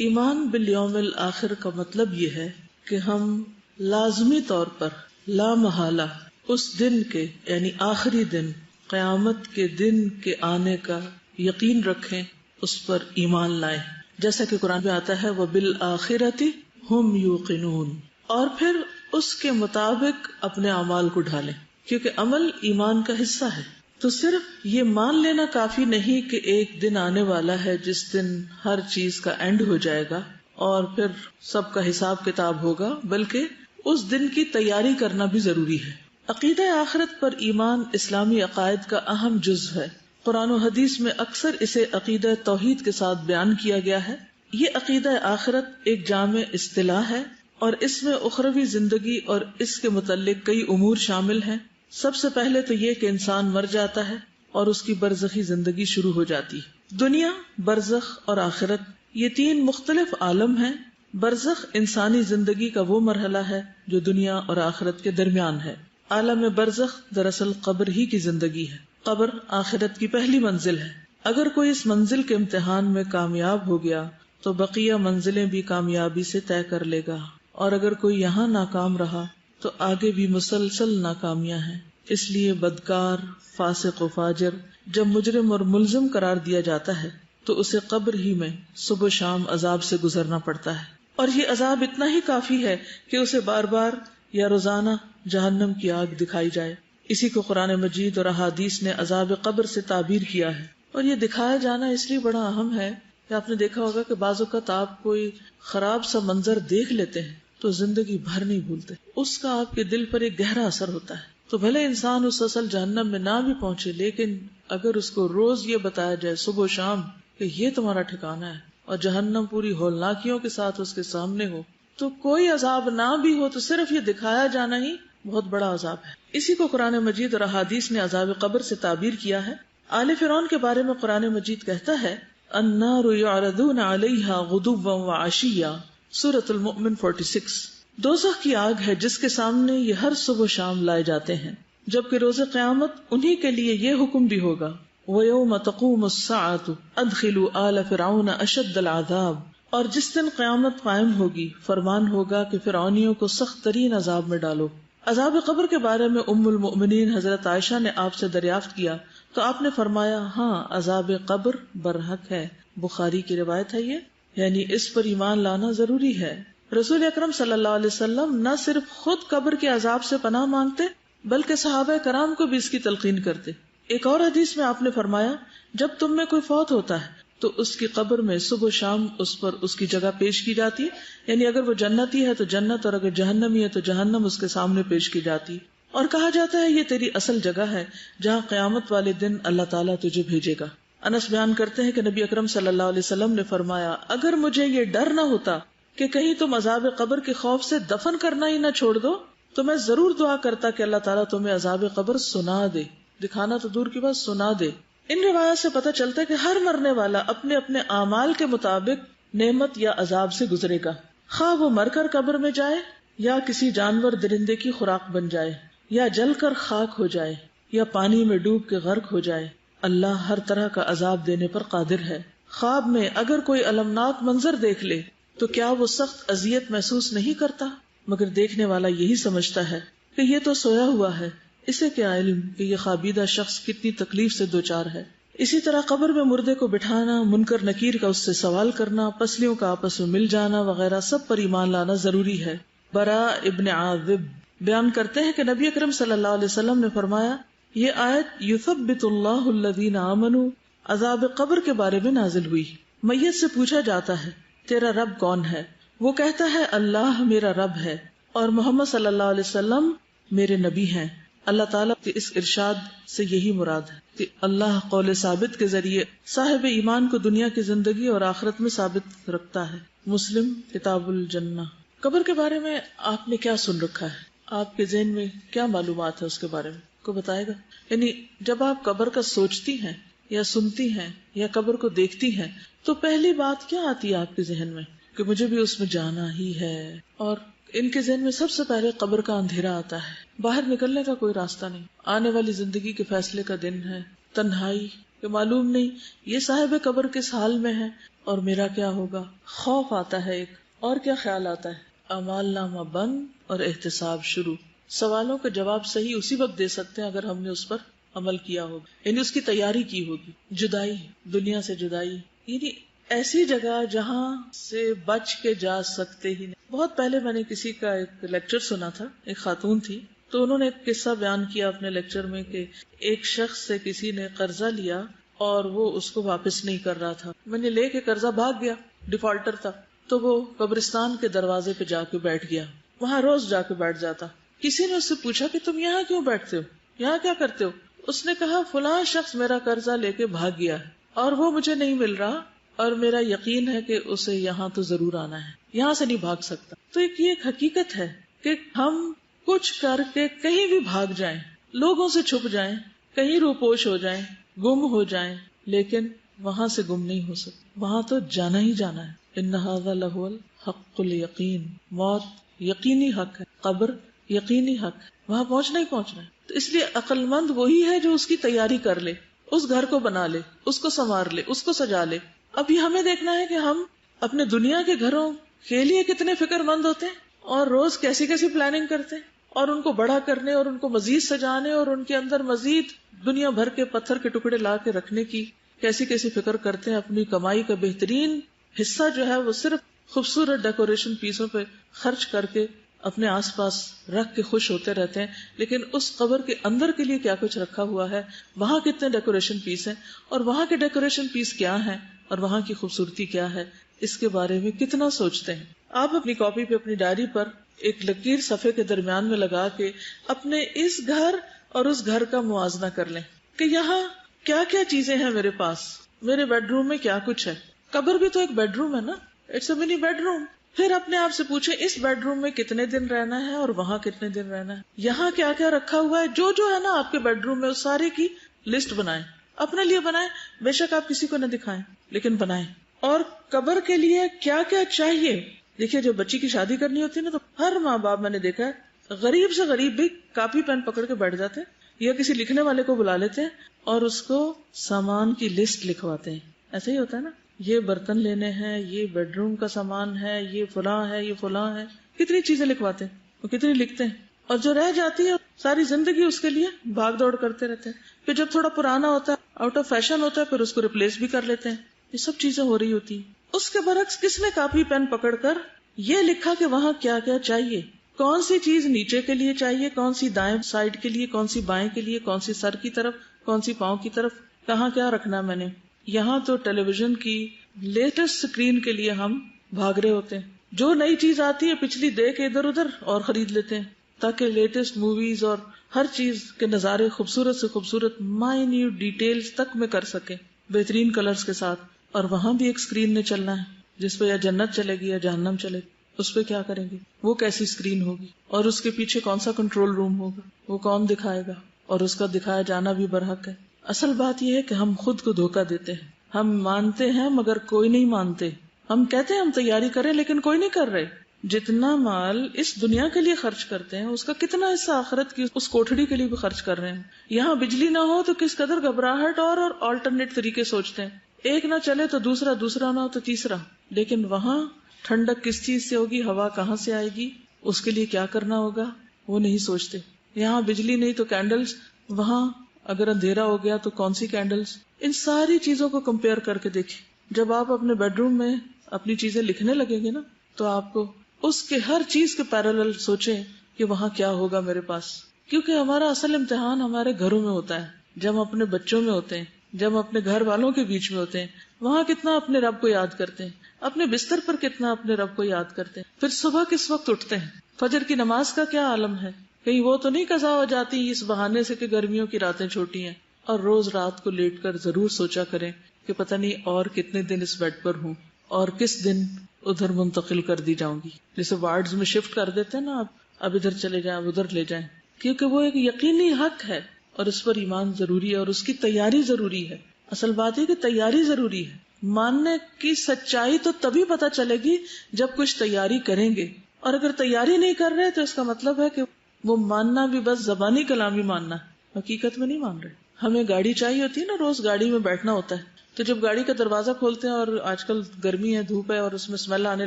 ایمان بالیوم الآخر کا مطلب یہ ہے کہ ہم لازمی طور پر لا محالہ اس دن کے یعنی آخری دن قیامت کے دن کے آنے کا یقین رکھیں، اس پر ایمان لائیں، جیسا کہ قرآن میں آتا ہے وَبِالْآخِرَةِ هُمْ يُوقِنُونَ، اور پھر اس کے مطابق اپنے اعمال کو ڈھالیں، کیونکہ عمل ایمان کا حصہ ہے۔ تو صرف یہ مان لینا کافی نہیں کہ ایک دن آنے والا ہے جس دن ہر چیز کا اینڈ ہو جائے گا اور پھر سب کا حساب کتاب ہوگا، بلکہ اس دن کی تیاری کرنا بھی ضروری ہے۔ عقیدہ آخرت پر ایمان اسلامی عقائد کا اہم جز ہے۔ قرآن و حدیث میں اکثر اسے عقیدہ توحید کے ساتھ بیان کیا گیا ہے۔ یہ عقیدہ آخرت ایک جامع اصطلاح ہے اور اس میں اخروی زندگی اور اس کے متعلق کئی امور شامل ہیں۔ سب سے پہلے تو یہ کہ انسان مر جاتا ہے اور اس کی برزخی زندگی شروع ہو جاتی ہے۔ دنیا، برزخ اور آخرت یہ تین مختلف عالم ہیں۔ برزخ انسانی زندگی کا وہ مرحلہ ہے جو دنیا اور آخرت کے درمیان ہے۔ عالم برزخ دراصل قبر ہی کی زندگی ہے۔ قبر آخرت کی پہلی منزل ہے۔ اگر کوئی اس منزل کے امتحان میں کامیاب ہو گیا تو بقیہ منزلیں بھی کامیابی سے طے کر لے گا، اور اگر کوئی یہاں ناکام رہا تو آگے بھی مسلسل ناکامیاں ہیں۔ اس لیے بدکار، فاسق و فاجر جب مجرم اور ملزم قرار دیا جاتا ہے تو اسے قبر ہی میں صبح و شام عذاب سے گزرنا پڑتا ہے، اور یہ عذاب اتنا ہی کافی ہے کہ اسے بار بار یا روزانہ جہنم کی آگ دکھائی جائے۔ اسی کو قرآن مجید اور احادیث نے عذاب قبر سے تعبیر کیا ہے، اور یہ دکھایا جانا اس لیے بڑا اہم ہے کہ آپ نے دیکھا ہوگا کہ بعض اوقات آپ کوئی خراب سا منظر دیکھ لیتے ہیں تو زندگی بھر نہیں بھولتے، اس کا آپ کے دل پر ایک گہرا اثر ہوتا ہے۔ تو بھلے انسان اس اصل جہنم میں نہ بھی پہنچے، لیکن اگر اس کو روز یہ بتایا جائے صبح و شام کہ یہ تمہارا ٹھکانہ ہے اور جہنم پوری ہولناکیوں کے ساتھ اس کے سامنے ہو، تو کوئی عذاب نہ بھی ہو تو صرف یہ دکھایا جانا ہی بہت بڑا عذاب ہے۔ اسی کو قرآن مجید اور احادیث نے عذاب قبر سے تعبیر کیا ہے۔ آل فرعون کے بارے میں قرآن مجید کہتا ہے النار یعرضون علیہا غدوا وعشیا، سورۃ المؤمن 46۔ دوزخ کی آگ ہے جس کے سامنے یہ ہر صبح و شام لائے جاتے ہیں، جبکہ روز قیامت انہی کے لیے یہ حکم بھی ہوگا وَيَوْمَ تَقُومُ السَّاعَةُ أَدْخِلُوا آلَ فِرْعَوْنَ أَشَدَّ الْعَذَابِ، اور جس دن قیامت قائم ہوگی فرمان ہوگا کہ فرعونیوں کو سخت ترین عذاب میں ڈالو۔ عذاب قبر کے بارے میں ام المؤمنین حضرت عائشہ نے آپ سے دریافت کیا تو آپ نے فرمایا ہاں، عذاب قبر برحق ہے۔ بخاری کی روایت ہے یہ، یعنی اس پر ایمان لانا ضروری ہے۔ رسول اکرم صلی اللہ علیہ وسلم نہ صرف خود قبر کے عذاب سے پناہ مانگتے بلکہ صحابہ کرام کو بھی اس کی تلقین کرتے۔ ایک اور حدیث میں آپ نے فرمایا جب تم میں کوئی فوت ہوتا ہے تو اس کی قبر میں صبح و شام اس پر اس کی جگہ پیش کی جاتی ہے، یعنی اگر وہ جنتی ہے تو جنت اور اگر جہنمی ہے تو جہنم اس کے سامنے پیش کی جاتی، اور کہا جاتا ہے یہ تیری اصل جگہ ہے جہاں قیامت والے دن اللہ تعالیٰ تجھے بھیجے گا۔ انس بیان کرتے ہیں کہ نبی اکرم صلی اللہ علیہ وسلم نے فرمایا اگر مجھے یہ ڈر نہ ہوتا کہ کہیں تم عذاب قبر کے خوف سے دفن کرنا ہی نہ چھوڑ دو تو میں ضرور دعا کرتا کہ اللہ تعالیٰ تمہیں عذاب قبر سنا دے، دکھانا تو دور کی بات سنا دے۔ ان روایات سے پتہ چلتا ہے کہ ہر مرنے والا اپنے اپنے اعمال کے مطابق نعمت یا عذاب سے گزرے گا، خواہ وہ مر کر قبر میں جائے یا کسی جانور درندے کی خوراک بن جائے یا جل کر خاک ہو جائے یا پانی میں ڈوب کے غرق ہو جائے، اللہ ہر طرح کا عذاب دینے پر قادر ہے۔ خواب میں اگر کوئی المناک منظر دیکھ لے تو کیا وہ سخت اذیت محسوس نہیں کرتا؟ مگر دیکھنے والا یہی سمجھتا ہے کہ یہ تو سویا ہوا ہے، اسے کیا علم کہ یہ خوابیدہ شخص کتنی تکلیف سے دوچار ہے۔ اسی طرح قبر میں مردے کو بٹھانا، منکر نکیر کا اس سے سوال کرنا، پسلیوں کا آپس میں مل جانا وغیرہ سب پر ایمان لانا ضروری ہے۔ براء ابن عازب بیان کرتے ہیں کہ نبی اکرم صلی اللہ علیہ وسلم نے فرمایا یہ آیت یثبت اللہ الذین آمنوا عذاب قبر کے بارے میں نازل ہوئی۔ میت سے پوچھا جاتا ہے تیرا رب کون ہے؟ وہ کہتا ہے اللہ میرا رب ہے اور محمد صلی اللہ علیہ وسلم میرے نبی ہیں۔ اللہ تعالیٰ کے اس ارشاد سے یہی مراد ہے کہ اللہ قول ثابت کے ذریعے صاحب ایمان کو دنیا کی زندگی اور آخرت میں ثابت رکھتا ہے۔ مسلم کتاب الجنہ۔ قبر کے بارے میں آپ نے کیا سن رکھا ہے؟ آپ کے ذہن میں کیا معلومات ہے اس کے بارے میں؟ کو بتائے گا؟ یعنی جب آپ قبر کا سوچتی ہیں یا سنتی ہیں یا قبر کو دیکھتی ہیں تو پہلی بات کیا آتی ہے آپ کے ذہن میں؟ کہ مجھے بھی اس میں جانا ہی ہے، اور ان کے ذہن میں سب سے پہلے قبر کا اندھیرا آتا ہے، باہر نکلنے کا کوئی راستہ نہیں، آنے والی زندگی کے فیصلے کا دن ہے، تنہائی کہ معلوم نہیں یہ صاحب قبر کس حال میں ہے اور میرا کیا ہوگا. خوف آتا ہے ایک، اور کیا خیال آتا ہے؟ اعمال نامہ بند اور احتساب شروع. سوالوں کا جواب صحیح اسی وقت دے سکتے ہیں اگر ہم نے اس پر عمل کیا ہوگا، یعنی اس کی تیاری کی ہوگی. جدائی، دنیا سے جدائی، یعنی ایسی جگہ جہاں سے بچ کے جا سکتے ہی نہیں. بہت پہلے میں نے کسی کا ایک لیکچر سنا تھا، ایک خاتون تھی، تو انہوں نے ایک قصہ بیان کیا اپنے لیکچر میں کہ ایک شخص سے کسی نے قرضہ لیا اور وہ اس کو واپس نہیں کر رہا تھا. میں نے لے کے قرضہ بھاگ گیا، ڈیفالٹر تھا، تو وہ قبرستان کے دروازے پہ جا کے بیٹھ گیا. وہاں روز جا کے بیٹھ جاتا. کسی نے اس سے پوچھا کہ تم یہاں کیوں بیٹھتے ہو، یہاں کیا کرتے ہو؟ اس نے کہا فلاں شخص میرا قرضہ لے کے بھاگ گیا ہے اور وہ مجھے نہیں مل رہا، اور میرا یقین ہے کہ اسے یہاں تو ضرور آنا ہے، یہاں سے نہیں بھاگ سکتا. تو یہ ایک حقیقت ہے کہ ہم کچھ کر کے کہیں بھی بھاگ جائیں، لوگوں سے چھپ جائیں، کہیں روپوش ہو جائیں، گم ہو جائیں، لیکن وہاں سے گم نہیں ہو سکتے، وہاں تو جانا ہی جانا ہے. ان ھذا لہو الحق الیقین، موت یقینی حق ہے، قبر یقینی حق ہے، وہاں پہنچنا ہی پہنچنا ہے. تو اس لیے عقل مند وہی ہے جو اس کی تیاری کر لے، اس گھر کو بنا لے، اس کو سنوار لے، اس کو سجا لے. اب یہ ہمیں دیکھنا ہے کہ ہم اپنے دنیا کے گھروں کے لیے کتنے فکر مند ہوتے ہیں اور روز کیسی کیسی پلاننگ کرتے ہیں، اور ان کو بڑا کرنے اور ان کو مزید سجانے اور ان کے اندر مزید دنیا بھر کے پتھر کے ٹکڑے لا کے رکھنے کی کیسی کیسی فکر کرتے ہیں. اپنی کمائی کا بہترین حصہ جو ہے وہ صرف خوبصورت ڈیکوریشن پیسوں پہ خرچ کر کے اپنے آس پاس رکھ کے خوش ہوتے رہتے ہیں. لیکن اس قبر کے اندر کے لیے کیا کچھ رکھا ہوا ہے، وہاں کتنے ڈیکوریشن پیس ہیں، اور وہاں کے ڈیکوریشن پیس کیا ہیں، اور وہاں کی خوبصورتی کیا ہے، اس کے بارے میں کتنا سوچتے ہیں. آپ اپنی کاپی پہ، اپنی ڈائری پر ایک لکیر صفحے کے درمیان میں لگا کے اپنے اس گھر اور اس گھر کا موازنہ کر لیں کہ یہاں کیا کیا چیزیں ہیں میرے پاس، میرے بیڈ روم میں کیا کچھ ہے. قبر بھی تو ایک بیڈ روم ہے نا، it's a money bed room. پھر اپنے آپ سے پوچھیں اس بیڈ روم میں کتنے دن رہنا ہے اور وہاں کتنے دن رہنا ہے، یہاں کیا کیا رکھا ہوا ہے. جو جو ہے نا آپ کے بیڈ روم میں اس سارے کی لسٹ بنائیں، اپنے لیے بنائیں، بے شک آپ کسی کو نہ دکھائیں لیکن بنائیں. اور قبر کے لیے کیا کیا چاہیے. دیکھیے جب بچی کی شادی کرنی ہوتی ہے نا تو ہر ماں باپ، میں نے دیکھا ہے غریب سے غریب بھی کاپی پین پکڑ کے بیٹھ جاتے ہیں یا کسی لکھنے والے کو بلا لیتے ہیں اور اس کو سامان کی لسٹ لکھواتے ہیں. ایسا ہی ہوتا ہے نا، یہ برتن لینے ہیں، یہ بیڈ روم کا سامان ہے، یہ فلاں ہے، یہ فلاں ہے. کتنی چیزیں لکھواتے ہیں اور کتنی لکھتے ہیں، اور جو رہ جاتی ہے ساری زندگی اس کے لیے بھاگ دوڑ کرتے رہتے ہیں. پھر جب تھوڑا پرانا ہوتا ہے، آؤٹ آف فیشن ہوتا ہے، پھر اس کو ریپلیس بھی کر لیتے ہیں. یہ سب چیزیں ہو رہی ہوتی ہیں. اس کے برعکس کس نے کاپی پین پکڑ کر یہ لکھا کہ وہاں کیا کیا چاہیے، کون سی چیز نیچے کے لیے چاہیے، کون سی دائیں سائڈ کے لیے، کون سی بائیں کے لیے، کون سی سر کی طرف، کون سی پاؤں کی طرف، کہاں کیا رکھنا میں نے. یہاں تو ٹیلی ویژن کی لیٹسٹ اسکرین کے لیے ہم بھاگ رہے ہوتے ہیں. جو نئی چیز آتی ہے پچھلی دے کے ادھر ادھر اور خرید لیتے ہیں تاکہ لیٹسٹ موویز اور ہر چیز کے نظارے خوبصورت سے خوبصورت مائنیوٹ ڈیٹیلز تک میں کر سکیں بہترین کلرز کے ساتھ. اور وہاں بھی ایک اسکرین نے چلنا ہے جس پہ یا جنت چلے گی یا جہنم چلے گی. اس پہ کیا کریں گے، وہ کیسی اسکرین ہوگی، اور اس کے پیچھے کون سا کنٹرول روم ہوگا، وہ کون دکھائے گا، اور اس کا دکھایا جانا بھی برحق ہے. اصل بات یہ ہے کہ ہم خود کو دھوکہ دیتے ہیں. ہم مانتے ہیں مگر کوئی نہیں مانتے. ہم کہتے ہیں ہم تیاری کریں لیکن کوئی نہیں کر رہے. جتنا مال اس دنیا کے لیے خرچ کرتے ہیں اس کا کتنا حصہ آخرت کی اس کوٹھڑی کے لیے بھی خرچ کر رہے ہیں. یہاں بجلی نہ ہو تو کس قدر گھبراہٹ اور آلٹرنیٹ طریقے سوچتے ہیں. ایک نہ چلے تو دوسرا، دوسرا نہ ہو تو تیسرا. لیکن وہاں ٹھنڈک کس چیز سے ہوگی، ہوا کہاں سے آئے گی، اس کے لیے کیا کرنا ہوگا، وہ نہیں سوچتے. یہاں بجلی نہیں تو کینڈلز، وہاں اگر اندھیرا ہو گیا تو کون سی کینڈلز. ان ساری چیزوں کو کمپیئر کر کے دیکھیں. جب آپ اپنے بیڈ روم میں اپنی چیزیں لکھنے لگیں گے نا تو آپ کو اس کے ہر چیز کے پیرالل سوچیں کہ وہاں کیا ہوگا میرے پاس. کیونکہ ہمارا اصل امتحان ہمارے گھروں میں ہوتا ہے، جب ہم اپنے بچوں میں ہوتے ہیں، جب ہم اپنے گھر والوں کے بیچ میں ہوتے ہیں. وہاں کتنا اپنے رب کو یاد کرتے ہیں، اپنے بستر پر کتنا اپنے رب کو یاد کرتے ہیں. پھر صبح کس وقت اٹھتے ہیں، فجر کی نماز کا کیا عالم ہے. کہیں وہ تو نہیں قضا ہو جاتی اس بہانے سے کہ گرمیوں کی راتیں چھوٹی ہیں. اور روز رات کو لیٹ کر ضرور سوچا کریں کہ پتہ نہیں اور کتنے دن اس بیڈ پر ہوں اور کس دن ادھر منتقل کر دی جاؤں گی. جیسے وارڈز میں شفٹ کر دیتے ہیں نا، آپ اب ادھر چلے جائیں، اب ادھر لے جائیں. کیونکہ وہ ایک یقینی حق ہے اور اس پر ایمان ضروری ہے اور اس کی تیاری ضروری ہے. اصل بات ہے کہ تیاری ضروری ہے. ماننے کی سچائی تو تبھی پتہ چلے گی جب کچھ تیاری کریں گے. اور اگر تیاری نہیں کر رہے تو اس کا مطلب ہے کہ وہ ماننا بھی بس زبانی کلامی ماننا، حقیقت میں نہیں مان رہے. ہمیں گاڑی چاہیے ہوتی ہے نا، روز گاڑی میں بیٹھنا ہوتا ہے تو جب گاڑی کا دروازہ کھولتے ہیں، اور آج کل گرمی ہے، دھوپ ہے، اور اس میں اسمیل آنے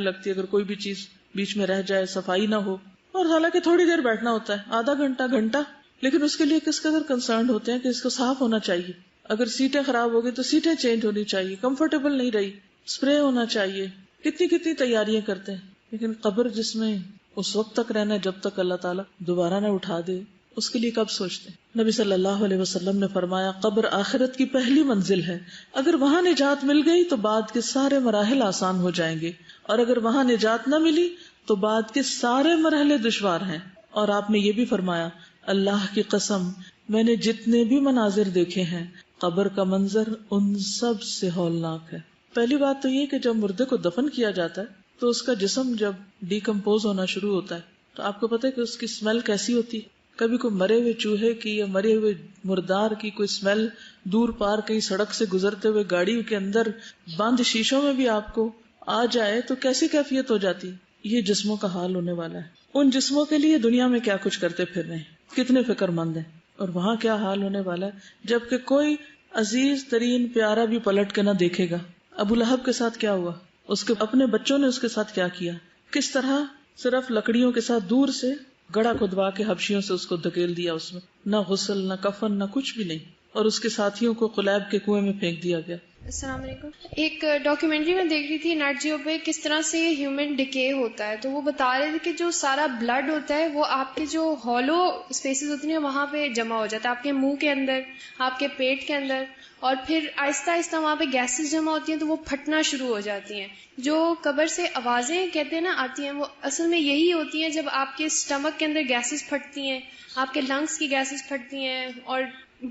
لگتی ہے اگر کوئی بھی چیز بیچ میں رہ جائے، صفائی نہ ہو، اور حالانکہ تھوڑی دیر بیٹھنا ہوتا ہے، آدھا گھنٹہ، لیکن اس کے لیے کس قدر کنسرنڈ ہوتے ہیں کہ اس کو صاف ہونا چاہیے. اگر سیٹیں خراب ہو گئی تو سیٹیں چینج ہونی چاہیے، کمفرٹیبل نہیں رہی، اسپرے ہونا چاہیے، کتنی تیاریاں کرتے ہیں. لیکن قبر جس میں اس وقت تک رہنا ہے جب تک اللہ تعالیٰ دوبارہ نہ اٹھا دے، اس کے لیے کب سوچتے ہیں؟ نبی صلی اللہ علیہ وسلم نے فرمایا قبر آخرت کی پہلی منزل ہے، اگر وہاں نجات مل گئی تو بعد کے سارے مراحل آسان ہو جائیں گے، اور اگر وہاں نجات نہ ملی تو بعد کے سارے مرحلے دشوار ہیں. اور آپ نے یہ بھی فرمایا اللہ کی قسم میں نے جتنے بھی مناظر دیکھے ہیں قبر کا منظر ان سب سے ہولناک ہے. پہلی بات تو یہ کہ جب مردے کو دفن کیا جاتا ہے تو اس کا جسم جب ڈیکمپوز ہونا شروع ہوتا ہے تو آپ کو پتہ ہے کہ اس کی اسمیل کیسی ہوتی ہے. کبھی کوئی مرے ہوئے چوہے کی یا مرے ہوئے مردار کی کوئی اسمیل دور پار کہیں سڑک سے گزرتے ہوئے گاڑی کے اندر بند شیشوں میں بھی آپ کو آ جائے تو کیسی کیفیت ہو جاتی. یہ جسموں کا حال ہونے والا ہے. ان جسموں کے لیے دنیا میں کیا کچھ کرتے پھر رہے ہیں، کتنے فکر مند ہیں، اور وہاں کیا حال ہونے والا ہے جبکہ کوئی عزیز ترین پیارا بھی پلٹ کے نہ دیکھے گا. ابو لہب کے ساتھ کیا ہوا، اس کے اپنے بچوں نے اس کے ساتھ کیا کیا، کس طرح صرف لکڑیوں کے ساتھ دور سے گڑھا کھدوا کے حبشیوں سے اس کو دھکیل دیا، اس میں نہ غسل نہ کفن نہ کچھ بھی نہیں، اور اس کے ساتھیوں کو قلیب کے کنویں میں پھینک دیا گیا. السلام علیکم. ایک ڈاکیومنٹری میں دیکھ رہی تھی نیٹ جیو پہ کس طرح سے ہیومن ڈکے ہوتا ہے، تو وہ بتا رہے تھے کہ جو سارا بلڈ ہوتا ہے وہ آپ کے جو ہالو اسپیسز ہوتی ہیں وہاں پہ جمع ہو جاتا ہے، آپ کے منہ کے اندر، آپ کے پیٹ کے اندر، اور پھر آہستہ آہستہ وہاں پہ گیسز جمع ہوتی ہیں تو وہ پھٹنا شروع ہو جاتی ہیں. جو قبر سے آوازیں کہتے ہیں نا آتی ہیں، وہ اصل میں یہی ہوتی ہیں جب آپ کے اسٹمک کے اندر گیسز پھٹتی ہیں، آپ کے لنگس کی گیسز پھٹتی ہیں، اور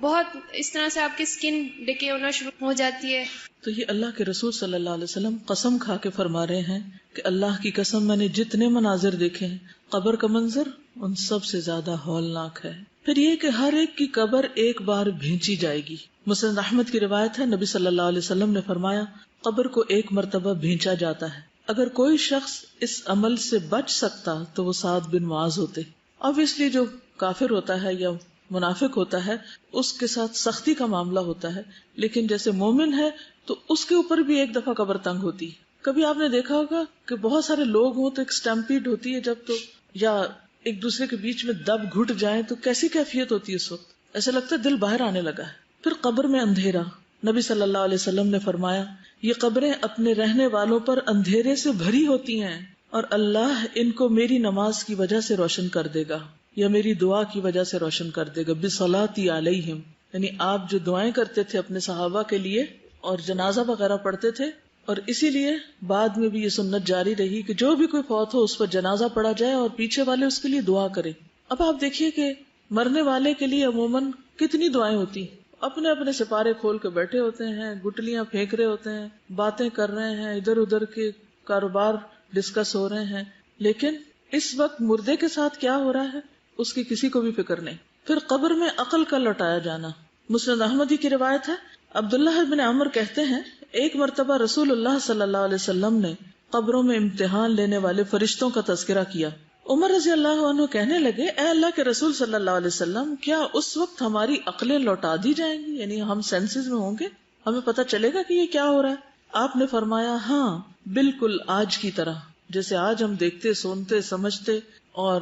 بہت اس طرح سے آپ کی اسکن ڈکے ہونا شروع ہو جاتی ہے. تو یہ اللہ کے رسول صلی اللہ علیہ وسلم قسم کھا کے فرما رہے ہیں کہ اللہ کی قسم میں نے جتنے مناظر دیکھے ہیں قبر کا منظر ان سب سے زیادہ ہولناک ہے. پھر یہ کہ ہر ایک کی قبر ایک بار بھینچی جائے گی. مسند احمد کی روایت ہے نبی صلی اللہ علیہ وسلم نے فرمایا قبر کو ایک مرتبہ بھینچا جاتا ہے، اگر کوئی شخص اس عمل سے بچ سکتا تو وہ سعد بن معاذ ہوتے. obviously جو کافر ہوتا ہے یا منافق ہوتا ہے اس کے ساتھ سختی کا معاملہ ہوتا ہے، لیکن جیسے مومن ہے تو اس کے اوپر بھی ایک دفعہ قبر تنگ ہوتی. کبھی آپ نے دیکھا ہوگا کہ بہت سارے لوگ ہوں تو ایک اسٹیمپیڈ ہوتی ہے جب، تو یا ایک دوسرے کے بیچ میں دب گھٹ جائیں تو کیسی کیفیت ہوتی ہے اس وقت، ایسا لگتا ہے دل باہر آنے لگا ہے. پھر قبر میں اندھیرا. نبی صلی اللہ علیہ وسلم نے فرمایا یہ قبریں اپنے رہنے والوں پر اندھیرے سے بھری ہوتی ہیں اور اللہ ان کو میری نماز کی وجہ سے روشن کر دے گا یا میری دعا کی وجہ سے روشن کر دے گا. بصلاتی علیہم، یعنی آپ جو دعائیں کرتے تھے اپنے صحابہ کے لیے اور جنازہ وغیرہ پڑھتے تھے، اور اسی لیے بعد میں بھی یہ سنت جاری رہی کہ جو بھی کوئی فوت ہو اس پر جنازہ پڑھا جائے اور پیچھے والے اس کے لیے دعا کریں. اب آپ دیکھیے کہ مرنے والے کے لیے عموماً کتنی دعائیں ہوتی، اپنے اپنے سپارے کھول کے بیٹھے ہوتے ہیں، گٹلیاں پھینک رہے ہوتے ہیں، باتیں کر رہے ہیں، ادھر ادھر کے کاروبار ڈسکس ہو رہے ہیں، لیکن اس وقت مردے کے ساتھ کیا ہو رہا ہے اس کی کسی کو بھی فکر نہیں. پھر قبر میں عقل کا لوٹایا جانا. مسند احمدی کی روایت ہے عبداللہ بن عمر کہتے ہیں ایک مرتبہ رسول اللہ صلی اللہ علیہ وسلم نے قبروں میں امتحان لینے والے فرشتوں کا تذکرہ کیا. عمر رضی اللہ عنہ کہنے لگے اے اللہ کے رسول صلی اللہ علیہ وسلم کیا اس وقت ہماری عقلیں لوٹا دی جائیں گی، یعنی ہم سینسز میں ہوں گے، ہمیں پتہ چلے گا کہ یہ کیا ہو رہا ہے؟ آپ نے فرمایا ہاں بالکل آج کی طرح، جیسے آج ہم دیکھتے سنتے سمجھتے اور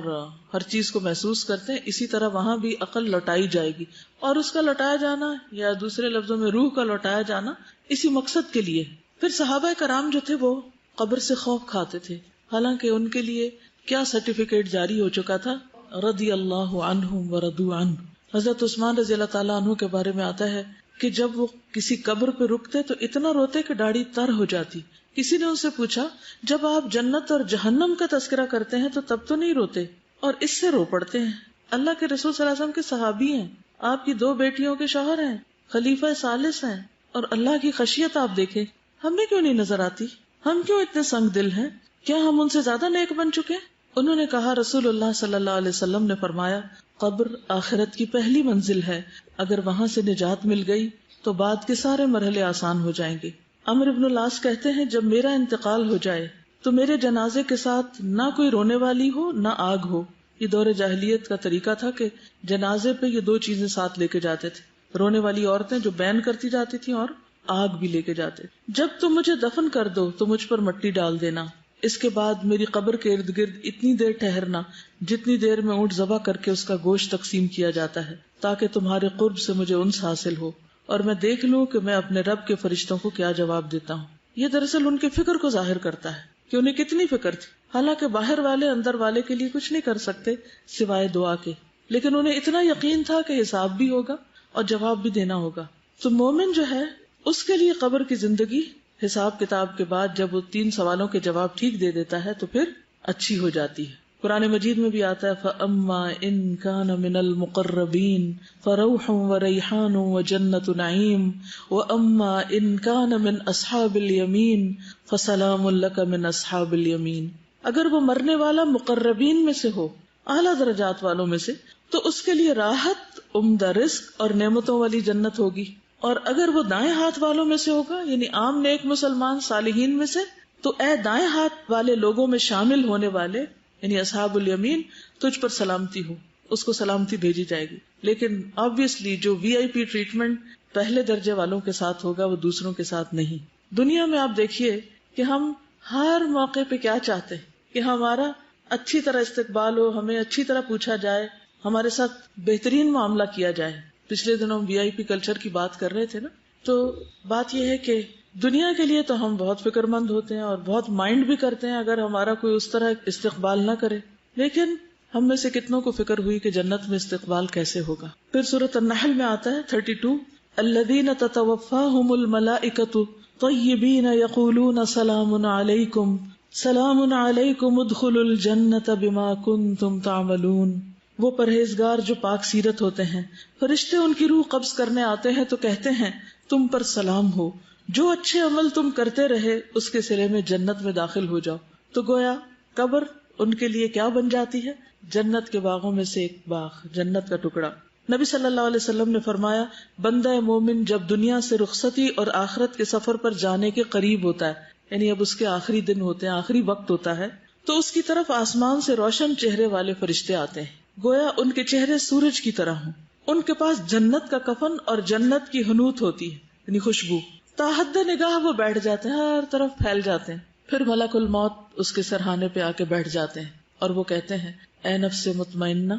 ہر چیز کو محسوس کرتے ہیں، اسی طرح وہاں بھی عقل لوٹائی جائے گی. اور اس کا لوٹایا جانا یا دوسرے لفظوں میں روح کا لوٹایا جانا اسی مقصد کے لیے. پھر صحابہ کرام جو تھے وہ قبر سے خوف کھاتے تھے، حالانکہ ان کے لیے کیا سرٹیفکیٹ جاری ہو چکا تھا، رضی اللہ عنہم ورضوا عنہ. حضرت عثمان رضی اللہ تعالیٰ عنہ کے بارے میں آتا ہے کہ جب وہ کسی قبر پہ رکتے تو اتنا روتے کہ داڑھی تر ہو جاتی. کسی نے ان سے پوچھا جب آپ جنت اور جہنم کا تذکرہ کرتے ہیں تو تب تو نہیں روتے اور اس سے رو پڑتے ہیں؟ اللہ کے رسول صلی اللہ علیہ وسلم کے صحابی ہیں، آپ کی 2 بیٹیوں کے شوہر ہیں، خلیفہ ثالث ہیں، اور اللہ کی خشیت آپ دیکھیں، ہمیں کیوں نہیں نظر آتی؟ ہم کیوں اتنے سنگ دل ہیں؟ کیا ہم ان سے زیادہ نیک بن چکے؟ انہوں نے کہا رسول اللہ صلی اللہ علیہ وسلم نے فرمایا قبر آخرت کی پہلی منزل ہے، اگر وہاں سے نجات مل گئی تو بعد کے سارے مرحلے آسان ہو جائیں گے. عمرو بن العاص کہتے ہیں جب میرا انتقال ہو جائے تو میرے جنازے کے ساتھ نہ کوئی رونے والی ہو نہ آگ ہو. یہ دور جاہلیت کا طریقہ تھا کہ جنازے پہ یہ 2 چیزیں ساتھ لے کے جاتے تھے، رونے والی عورتیں جو بین کرتی جاتی تھیں اور آگ بھی لے کے جاتے. جب تم مجھے دفن کر دو تو مجھ پر مٹی ڈال دینا، اس کے بعد میری قبر کے ارد گرد اتنی دیر ٹھہرنا جتنی دیر میں اونٹ ذبح کر کے اس کا گوشت تقسیم کیا جاتا ہے، تاکہ تمہارے قرب سے مجھے انس حاصل ہو اور میں دیکھ لوں کہ میں اپنے رب کے فرشتوں کو کیا جواب دیتا ہوں. یہ دراصل ان کی فکر کو ظاہر کرتا ہے کہ انہیں کتنی فکر تھی. حالانکہ باہر والے اندر والے کے لیے کچھ نہیں کر سکتے سوائے دعا کے، لیکن انہیں اتنا یقین تھا کہ حساب بھی ہوگا اور جواب بھی دینا ہوگا. تو مومن جو ہے اس کے لیے قبر کی زندگی حساب کتاب کے بعد جب وہ 3 سوالوں کے جواب ٹھیک دے دیتا ہے تو پھر اچھی ہو جاتی ہے. قرآن مجید میں بھی آتا ہے فَأَمَّا إِن كَانَ مِنَ الْمُقَرَّبِينَ فَرَوْحٌ وَرَيْحَانٌ وَجَنَّةُ نَعِيمٍ وَأَمَّا إِن كَانَ مِنْ أَصْحَابِ الْيَمِينِ فَسَلَامٌ لَكَ مِنْ أَصْحَابِ الْيَمِينِ. اگر وہ مرنے والا مقربین میں سے ہو، اعلیٰ درجات والوں میں سے، تو اس کے لیے راحت، عمدہ رزق اور نعمتوں والی جنت ہوگی. اور اگر وہ دائیں ہاتھ والوں میں سے ہوگا، یعنی عام نیک مسلمان صالحین میں سے، تو اے دائیں ہاتھ والے لوگوں میں شامل ہونے والے یعنی اصحاب الیمین، تجھ پر سلامتی ہو، اس کو سلامتی بھیجی جائے گی. لیکن آبویسلی جو VIP ٹریٹمنٹ پہلے درجے والوں کے ساتھ ہوگا وہ دوسروں کے ساتھ نہیں. دنیا میں آپ دیکھیے کہ ہم ہر موقع پہ کیا چاہتے ہیں کہ ہمارا اچھی طرح استقبال ہو، ہمیں اچھی طرح پوچھا جائے، ہمارے ساتھ بہترین معاملہ کیا جائے. پچھلے دنوں ہم VIP کلچر کی بات کر رہے تھے نا، تو بات یہ ہے کہ دنیا کے لیے تو ہم بہت فکر مند ہوتے ہیں اور بہت مائنڈ بھی کرتے ہیں اگر ہمارا کوئی اس طرح استقبال نہ کرے، لیکن ہم میں سے کتنوں کو فکر ہوئی کہ جنت میں استقبال کیسے ہوگا. پھر سورۃ النحل میں آتا ہے 32 الذین تتوفاہم الملائکۃ طیبین یقولون سلام علیکم سلام علیکم ادخلوا الجنۃ بما کنتم تعملون. وہ پرہیزگار جو پاک سیرت ہوتے ہیں، فرشتے ان کی روح قبض کرنے آتے ہیں تو کہتے ہیں تم پر سلام ہو، جو اچھے عمل تم کرتے رہے اس کے صلے میں جنت میں داخل ہو جاؤ. تو گویا قبر ان کے لیے کیا بن جاتی ہے؟ جنت کے باغوں میں سے ایک باغ، جنت کا ٹکڑا. نبی صلی اللہ علیہ وسلم نے فرمایا بندہ مومن جب دنیا سے رخصتی اور آخرت کے سفر پر جانے کے قریب ہوتا ہے، یعنی اب اس کے آخری دن ہوتے ہیں، آخری وقت ہوتا ہے، تو اس کی طرف آسمان سے روشن چہرے والے فرشتے آتے ہیں، گویا ان کے چہرے سورج کی طرح ہوں. ان کے پاس جنت کا کفن اور جنت کی حنوت ہوتی ہے، یعنی خوشبو. تاحد نگاہ وہ بیٹھ جاتے ہیں، ہر طرف پھیل جاتے ہیں. پھر ملک الموت اس کے سرہانے پہ آ کے بیٹھ جاتے ہیں اور وہ کہتے ہیں اے نفس مطمئنہ،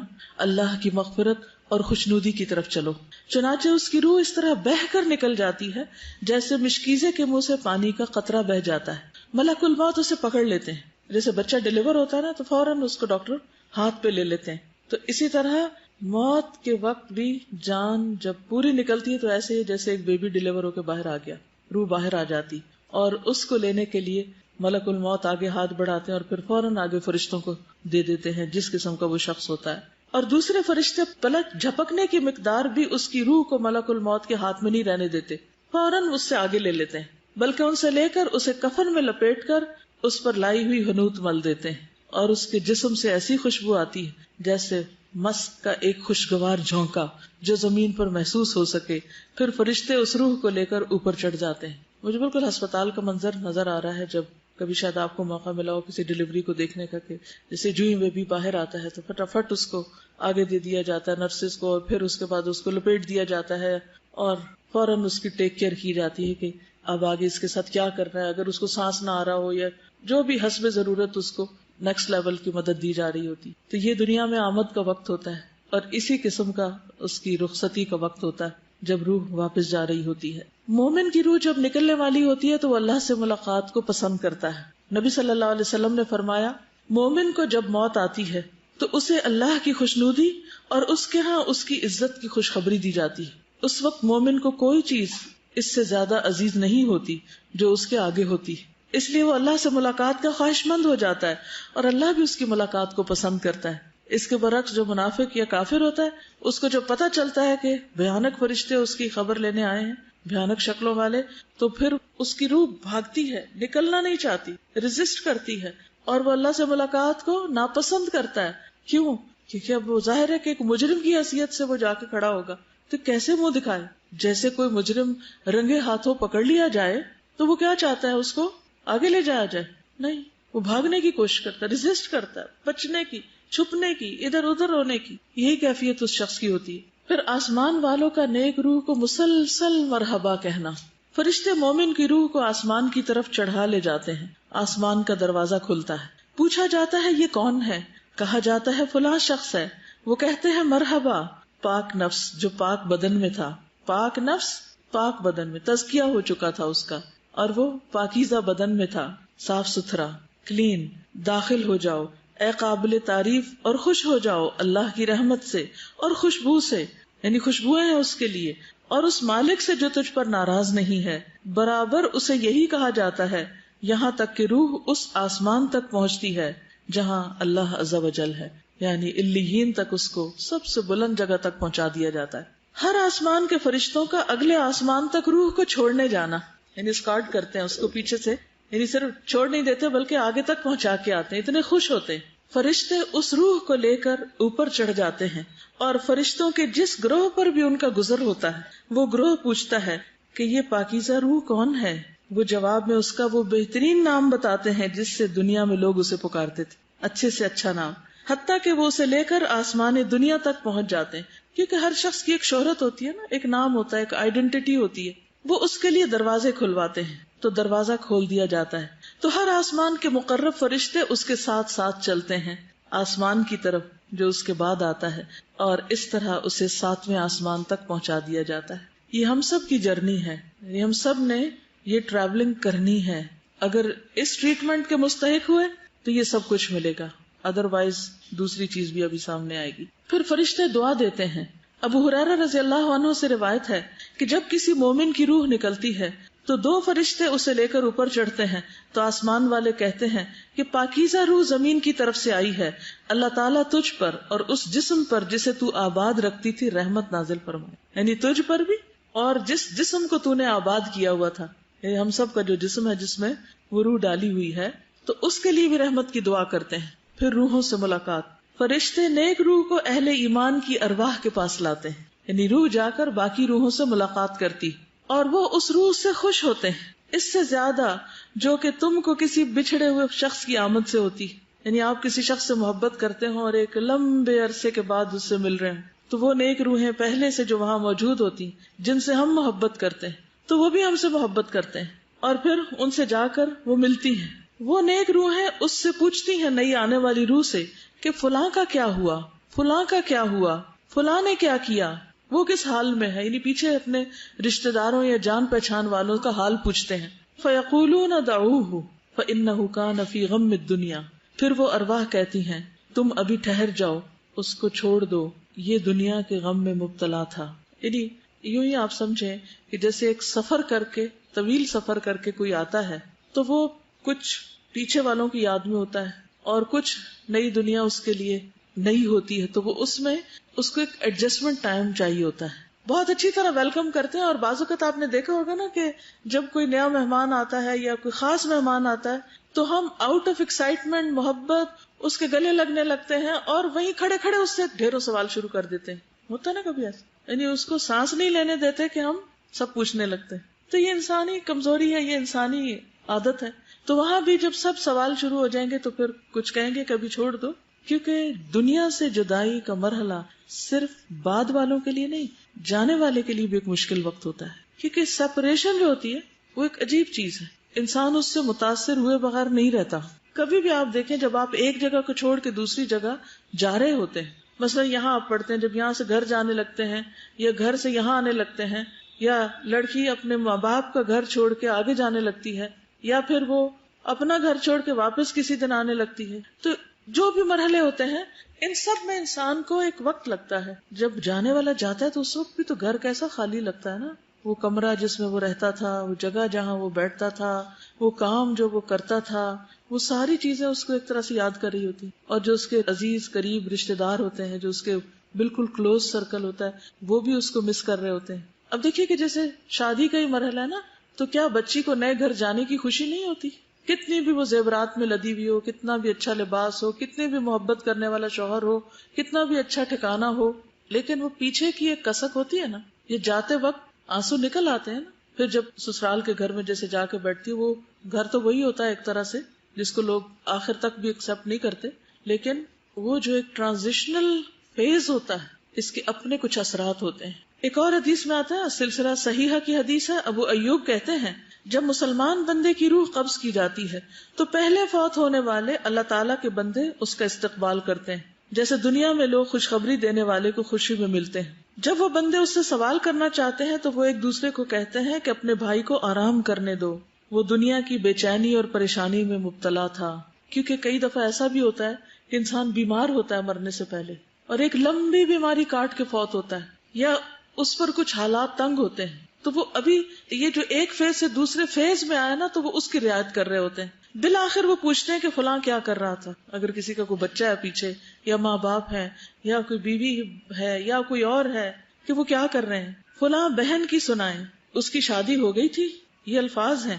اللہ کی مغفرت اور خوشنودی کی طرف چلو. چنانچہ اس کی روح اس طرح بہہ کر نکل جاتی ہے جیسے مشکیزے کے منہ سے پانی کا قطرہ بہہ جاتا ہے. ملک الموت اسے پکڑ لیتے ہیں، جیسے بچہ ڈیلیور ہوتا ہے نا تو فوراً اس کو ڈاکٹر ہاتھ پہ لے لیتے ہیں. تو اسی طرح موت کے وقت بھی جان جب پوری نکلتی ہے تو ایسے ہی جیسے ایک بیبی ڈیلیور ہو کے باہر آ گیا، روح باہر آ جاتی، اور اس کو لینے کے لیے ملک الموت آگے ہاتھ بڑھاتے ہیں اور پھر فوراً آگے فرشتوں کو دے دیتے ہیں جس قسم کا وہ شخص ہوتا ہے. اور دوسرے فرشتے پلک جھپکنے کی مقدار بھی اس کی روح کو ملک الموت کے ہاتھ میں نہیں رہنے دیتے، فوراً اس سے آگے لے لیتے ہیں، بلکہ ان سے لے کر اسے کفن میں لپیٹ کر اس پر لائی ہوئی حنوت مل دیتے ہیں، اور اس کے جسم سے ایسی خوشبو آتی ہے جیسے مسک کا ایک خوشگوار جھونکا جو زمین پر محسوس ہو سکے. پھر فرشتے اس روح کو لے کر اوپر چڑھ جاتے ہیں. مجھے بالکل ہسپتال کا منظر نظر آ رہا ہے، جب کبھی شاید آپ کو موقع ملا ہو کسی ڈیلیوری کو دیکھنے کا، کہ جیسے جو ہی بیبی باہر آتا ہے تو فٹافٹ اس کو آگے دے دیا جاتا ہے نرسز کو، اور پھر اس کے بعد اس کو لپیٹ دیا جاتا ہے اور فوراً اس کی ٹیک کیئر کی جاتی ہے کہ اب آگے اس کے ساتھ کیا کرنا ہے. اگر اس کو سانس نہ آ رہا ہو یا جو بھی حسب ضرورت اس کو نیکسٹ لیول کی مدد دی جا رہی ہوتی. تو یہ دنیا میں آمد کا وقت ہوتا ہے اور اسی قسم کا اس کی رخصتی کا وقت ہوتا ہے جب روح واپس جا رہی ہوتی ہے. مومن کی روح جب نکلنے والی ہوتی ہے تو وہ اللہ سے ملاقات کو پسند کرتا ہے. نبی صلی اللہ علیہ وسلم نے فرمایا مومن کو جب موت آتی ہے تو اسے اللہ کی خوشنودی اور اس کے ہاں اس کی عزت کی خوشخبری دی جاتی ہے. اس وقت مومن کو کوئی چیز اس سے زیادہ عزیز نہیں ہوتی جو اس کے آگے ہوتی، اس لیے وہ اللہ سے ملاقات کا خواہش مند ہو جاتا ہے اور اللہ بھی اس کی ملاقات کو پسند کرتا ہے. اس کے برعکس جو منافق یا کافر ہوتا ہے، اس کو جو پتہ چلتا ہے کہ بھیانک فرشتے اس کی خبر لینے آئے ہیں، بھیانک شکلوں والے، تو پھر اس کی روح بھاگتی ہے، نکلنا نہیں چاہتی، ریزسٹ کرتی ہے، اور وہ اللہ سے ملاقات کو ناپسند کرتا ہے. کیوں؟ کیونکہ اب وہ ظاہر ہے کہ ایک مجرم کی حیثیت سے وہ جا کے کھڑا ہوگا تو کیسے منہ دکھائے. جیسے کوئی مجرم رنگے ہاتھوں پکڑ لیا جائے تو وہ کیا چاہتا ہے، اس کو آگے لے جایا جائے؟ نہیں، وہ بھاگنے کی کوشش کرتا ہے، ریزسٹ کرتا ہے، بچنے کی، چھپنے کی، ادھر ادھر ہونے کی. یہی کیفیت اس شخص کی ہوتی ہے. پھر آسمان والوں کا نیک روح کو مسلسل مرحبا کہنا، فرشتے مومن کی روح کو آسمان کی طرف چڑھا لے جاتے ہیں. آسمان کا دروازہ کھلتا ہے. پوچھا جاتا ہے یہ کون ہے؟ کہا جاتا ہے فلاں شخص ہے. وہ کہتے ہیں مرحبا پاک نفس جو پاک بدن میں تھا. پاک نفس پاک بدن میں تزکیہ ہو چکا تھا اس کا، اور وہ پاکیزہ بدن میں تھا، صاف ستھرا، کلین. داخل ہو جاؤ اے قابل تعریف اور خوش ہو جاؤ اللہ کی رحمت سے اور خوشبو سے، یعنی خوشبوئیں ہیں اس کے لیے، اور اس مالک سے جو تجھ پر ناراض نہیں ہے. برابر اسے یہی کہا جاتا ہے یہاں تک کہ روح اس آسمان تک پہنچتی ہے جہاں اللہ عز و جل ہے، یعنی علیین تک اس کو سب سے بلند جگہ تک پہنچا دیا جاتا ہے. ہر آسمان کے فرشتوں کا اگلے آسمان تک روح کو چھوڑنے جانا، یعنی اسکارٹ کرتے ہیں اس کو پیچھے سے، یعنی صرف چھوڑ نہیں دیتے بلکہ آگے تک پہنچا کے آتے ہیں. اتنے خوش ہوتے ہیں. فرشتے اس روح کو لے کر اوپر چڑھ جاتے ہیں، اور فرشتوں کے جس گروہ پر بھی ان کا گزر ہوتا ہے وہ گروہ پوچھتا ہے کہ یہ پاکیزہ روح کون ہے. وہ جواب میں اس کا وہ بہترین نام بتاتے ہیں جس سے دنیا میں لوگ اسے پکارتے تھے، اچھے سے اچھا نام، حتیٰ کہ وہ اسے لے کر آسمان دنیا تک پہنچ جاتے ہیں. کیونکہ ہر شخص کی ایک شہرت ہوتی ہے نا، ایک نام ہوتا ہے، ایک آئیڈینٹی ہوتی ہے. وہ اس کے لیے دروازے کھلواتے ہیں تو دروازہ کھول دیا جاتا ہے. تو ہر آسمان کے مقرب فرشتے اس کے ساتھ ساتھ چلتے ہیں آسمان کی طرف جو اس کے بعد آتا ہے، اور اس طرح اسے 7ویں آسمان تک پہنچا دیا جاتا ہے. یہ ہم سب کی جرنی ہے، یہ ہم سب نے یہ ٹریولنگ کرنی ہے. اگر اس ٹریٹمنٹ کے مستحق ہوئے تو یہ سب کچھ ملے گا، ادروائز دوسری چیز بھی ابھی سامنے آئے گی. پھر فرشتے دعا دیتے ہیں. ابو ہریرہ رضی اللہ عنہ سے روایت ہے کہ جب کسی مومن کی روح نکلتی ہے تو 2 فرشتے اسے لے کر اوپر چڑھتے ہیں تو آسمان والے کہتے ہیں کہ پاکیزہ روح زمین کی طرف سے آئی ہے، اللہ تعالیٰ تجھ پر اور اس جسم پر جسے تو آباد رکھتی تھی رحمت نازل فرمائے. یعنی تجھ پر بھی اور جس جسم کو تو نے آباد کیا ہوا تھا، یعنی ہم سب کا جو جسم ہے جس میں وہ روح ڈالی ہوئی ہے، تو اس کے لیے بھی رحمت کی دعا کرتے ہیں. پھر روحوں سے ملاقات. فرشتے نیک روح کو اہل ایمان کی ارواح کے پاس لاتے ہیں، یعنی روح جا کر باقی روحوں سے ملاقات کرتی اور وہ اس روح سے خوش ہوتے ہیں اس سے زیادہ جو کہ تم کو کسی بچھڑے ہوئے شخص کی آمد سے ہوتی. یعنی آپ کسی شخص سے محبت کرتے ہوں اور ایک لمبے عرصے کے بعد اس سے مل رہے ہیں، تو وہ نیک روحیں پہلے سے جو وہاں موجود ہوتی جن سے ہم محبت کرتے ہیں تو وہ بھی ہم سے محبت کرتے ہیں، اور پھر ان سے جا کر وہ ملتی ہیں. وہ نیک روحیں اس سے پوچھتی ہیں نئی آنے والی روح سے کہ فلاں کا کیا ہوا، فلاں کا کیا ہوا، فلاں نے کیا کیا، وہ کس حال میں ہے. یعنی پیچھے اپنے رشتہ داروں یا جان پہچان والوں کا حال پوچھتے ہیں. فَيَقُولُونَ دَعُوهُ فَإِنَّهُ كَانَ فِي غَمِّ الدُّنْيَا. پھر وہ ارواح کہتی ہیں تم ابھی ٹھہر جاؤ، اس کو چھوڑ دو، یہ دنیا کے غم میں مبتلا تھا. یعنی یوں ہی آپ سمجھیں کہ جیسے ایک سفر کر کے، طویل سفر کر کے کوئی آتا ہے تو وہ کچھ پیچھے والوں کی یاد میں ہوتا ہے اور کچھ نئی دنیا اس کے لیے نئی ہوتی ہے، تو وہ اس میں اس کو ایک ایڈجسٹمنٹ ٹائم چاہیے ہوتا ہے. بہت اچھی طرح ویلکم کرتے ہیں، اور بعض اوقات آپ نے دیکھا ہوگا نا کہ جب کوئی نیا مہمان آتا ہے یا کوئی خاص مہمان آتا ہے تو ہم آؤٹ آف ایکسائٹمنٹ، محبت اس کے گلے لگنے لگتے ہیں اور وہیں کھڑے کھڑے اس سے ڈھیروں سوال شروع کر دیتے ہیں. ہوتا ہے نا کبھی ایسا، یعنی اس کو سانس نہیں لینے دیتے کہ ہم سب پوچھنے لگتے ہیں. تو یہ انسانی کمزوری ہے، یہ انسانی عادت ہے. تو وہاں بھی جب سب سوال شروع ہو جائیں گے تو پھر کچھ کہیں گے کبھی چھوڑ دو، کیونکہ دنیا سے جدائی کا مرحلہ صرف بعد والوں کے لیے نہیں، جانے والے کے لیے بھی ایک مشکل وقت ہوتا ہے. کیونکہ سپریشن جو ہوتی ہے وہ ایک عجیب چیز ہے، انسان اس سے متاثر ہوئے بغیر نہیں رہتا. کبھی بھی آپ دیکھیں جب آپ ایک جگہ کو چھوڑ کے دوسری جگہ جا رہے ہوتے ہیں، مثلا یہاں آپ پڑھتے ہیں، جب یہاں سے گھر جانے لگتے ہیں یا گھر سے یہاں آنے لگتے ہیں، یا لڑکی اپنے ماں باپ کا گھر چھوڑ کے آگے جانے لگتی ہے، یا پھر وہ اپنا گھر چھوڑ کے واپس کسی دن آنے لگتی ہے، تو جو بھی مرحلے ہوتے ہیں ان سب میں انسان کو ایک وقت لگتا ہے. جب جانے والا جاتا ہے تو اس وقت بھی تو گھر کیسا خالی لگتا ہے نا، وہ کمرہ جس میں وہ رہتا تھا، وہ جگہ جہاں وہ بیٹھتا تھا، وہ کام جو وہ کرتا تھا، وہ ساری چیزیں اس کو ایک طرح سے یاد کر رہی ہوتی. اور جو اس کے عزیز قریب رشتے دار ہوتے ہیں، جو اس کے بالکل کلوز سرکل ہوتا ہے، وہ بھی اس کو مس کر رہے ہوتے ہیں. اب دیکھیے کہ جیسے شادی کا ہی مرحلہ ہے نا، تو کیا بچی کو نئے گھر جانے کی خوشی نہیں ہوتی؟ کتنی بھی وہ زیورات میں لدی ہوئی ہو، کتنا بھی اچھا لباس ہو، کتنے بھی محبت کرنے والا شوہر ہو، کتنا بھی اچھا ٹھکانہ ہو، لیکن وہ پیچھے کی ایک کسک ہوتی ہے نا، یہ جاتے وقت آنسو نکل آتے ہیں نا. پھر جب سسرال کے گھر میں جیسے جا کے بیٹھتی ہے، وہ گھر تو وہی ہوتا ہے ایک طرح سے جس کو لوگ آخر تک بھی ایکسپٹ نہیں کرتے، لیکن وہ جو ایک ٹرانزیشنل فیز ہوتا ہے اس کے اپنے کچھ اثرات ہوتے ہیں. ایک اور حدیث میں آتا ہے، سلسلہ صحیحہ کی حدیث ہے، ابو ایوب کہتے ہیں جب مسلمان بندے کی روح قبض کی جاتی ہے تو پہلے فوت ہونے والے اللہ تعالیٰ کے بندے اس کا استقبال کرتے ہیں، جیسے دنیا میں لوگ خوشخبری دینے والے کو خوشی میں ملتے ہیں۔ جب وہ بندے اس سے سوال کرنا چاہتے ہیں تو وہ ایک دوسرے کو کہتے ہیں کہ اپنے بھائی کو آرام کرنے دو، وہ دنیا کی بے چینی اور پریشانی میں مبتلا تھا۔ کیونکہ کئی دفعہ ایسا بھی ہوتا ہے کہ انسان بیمار ہوتا ہے مرنے سے پہلے، اور ایک لمبی بیماری کاٹ کے فوت ہوتا ہے، یا اس پر کچھ حالات تنگ ہوتے ہیں، تو وہ ابھی یہ جو ایک فیز سے دوسرے فیز میں آیا نا، تو وہ اس کی رعایت کر رہے ہوتے ہیں۔ بالآخر وہ پوچھتے ہیں کہ فلاں کیا کر رہا تھا، اگر کسی کا کوئی بچہ ہے پیچھے، یا ماں باپ ہے، یا کوئی بیوی ہے، یا کوئی اور ہے، کہ وہ کیا کر رہے ہیں۔ فلاں بہن کی سنائیں، اس کی شادی ہو گئی تھی، یہ الفاظ ہیں،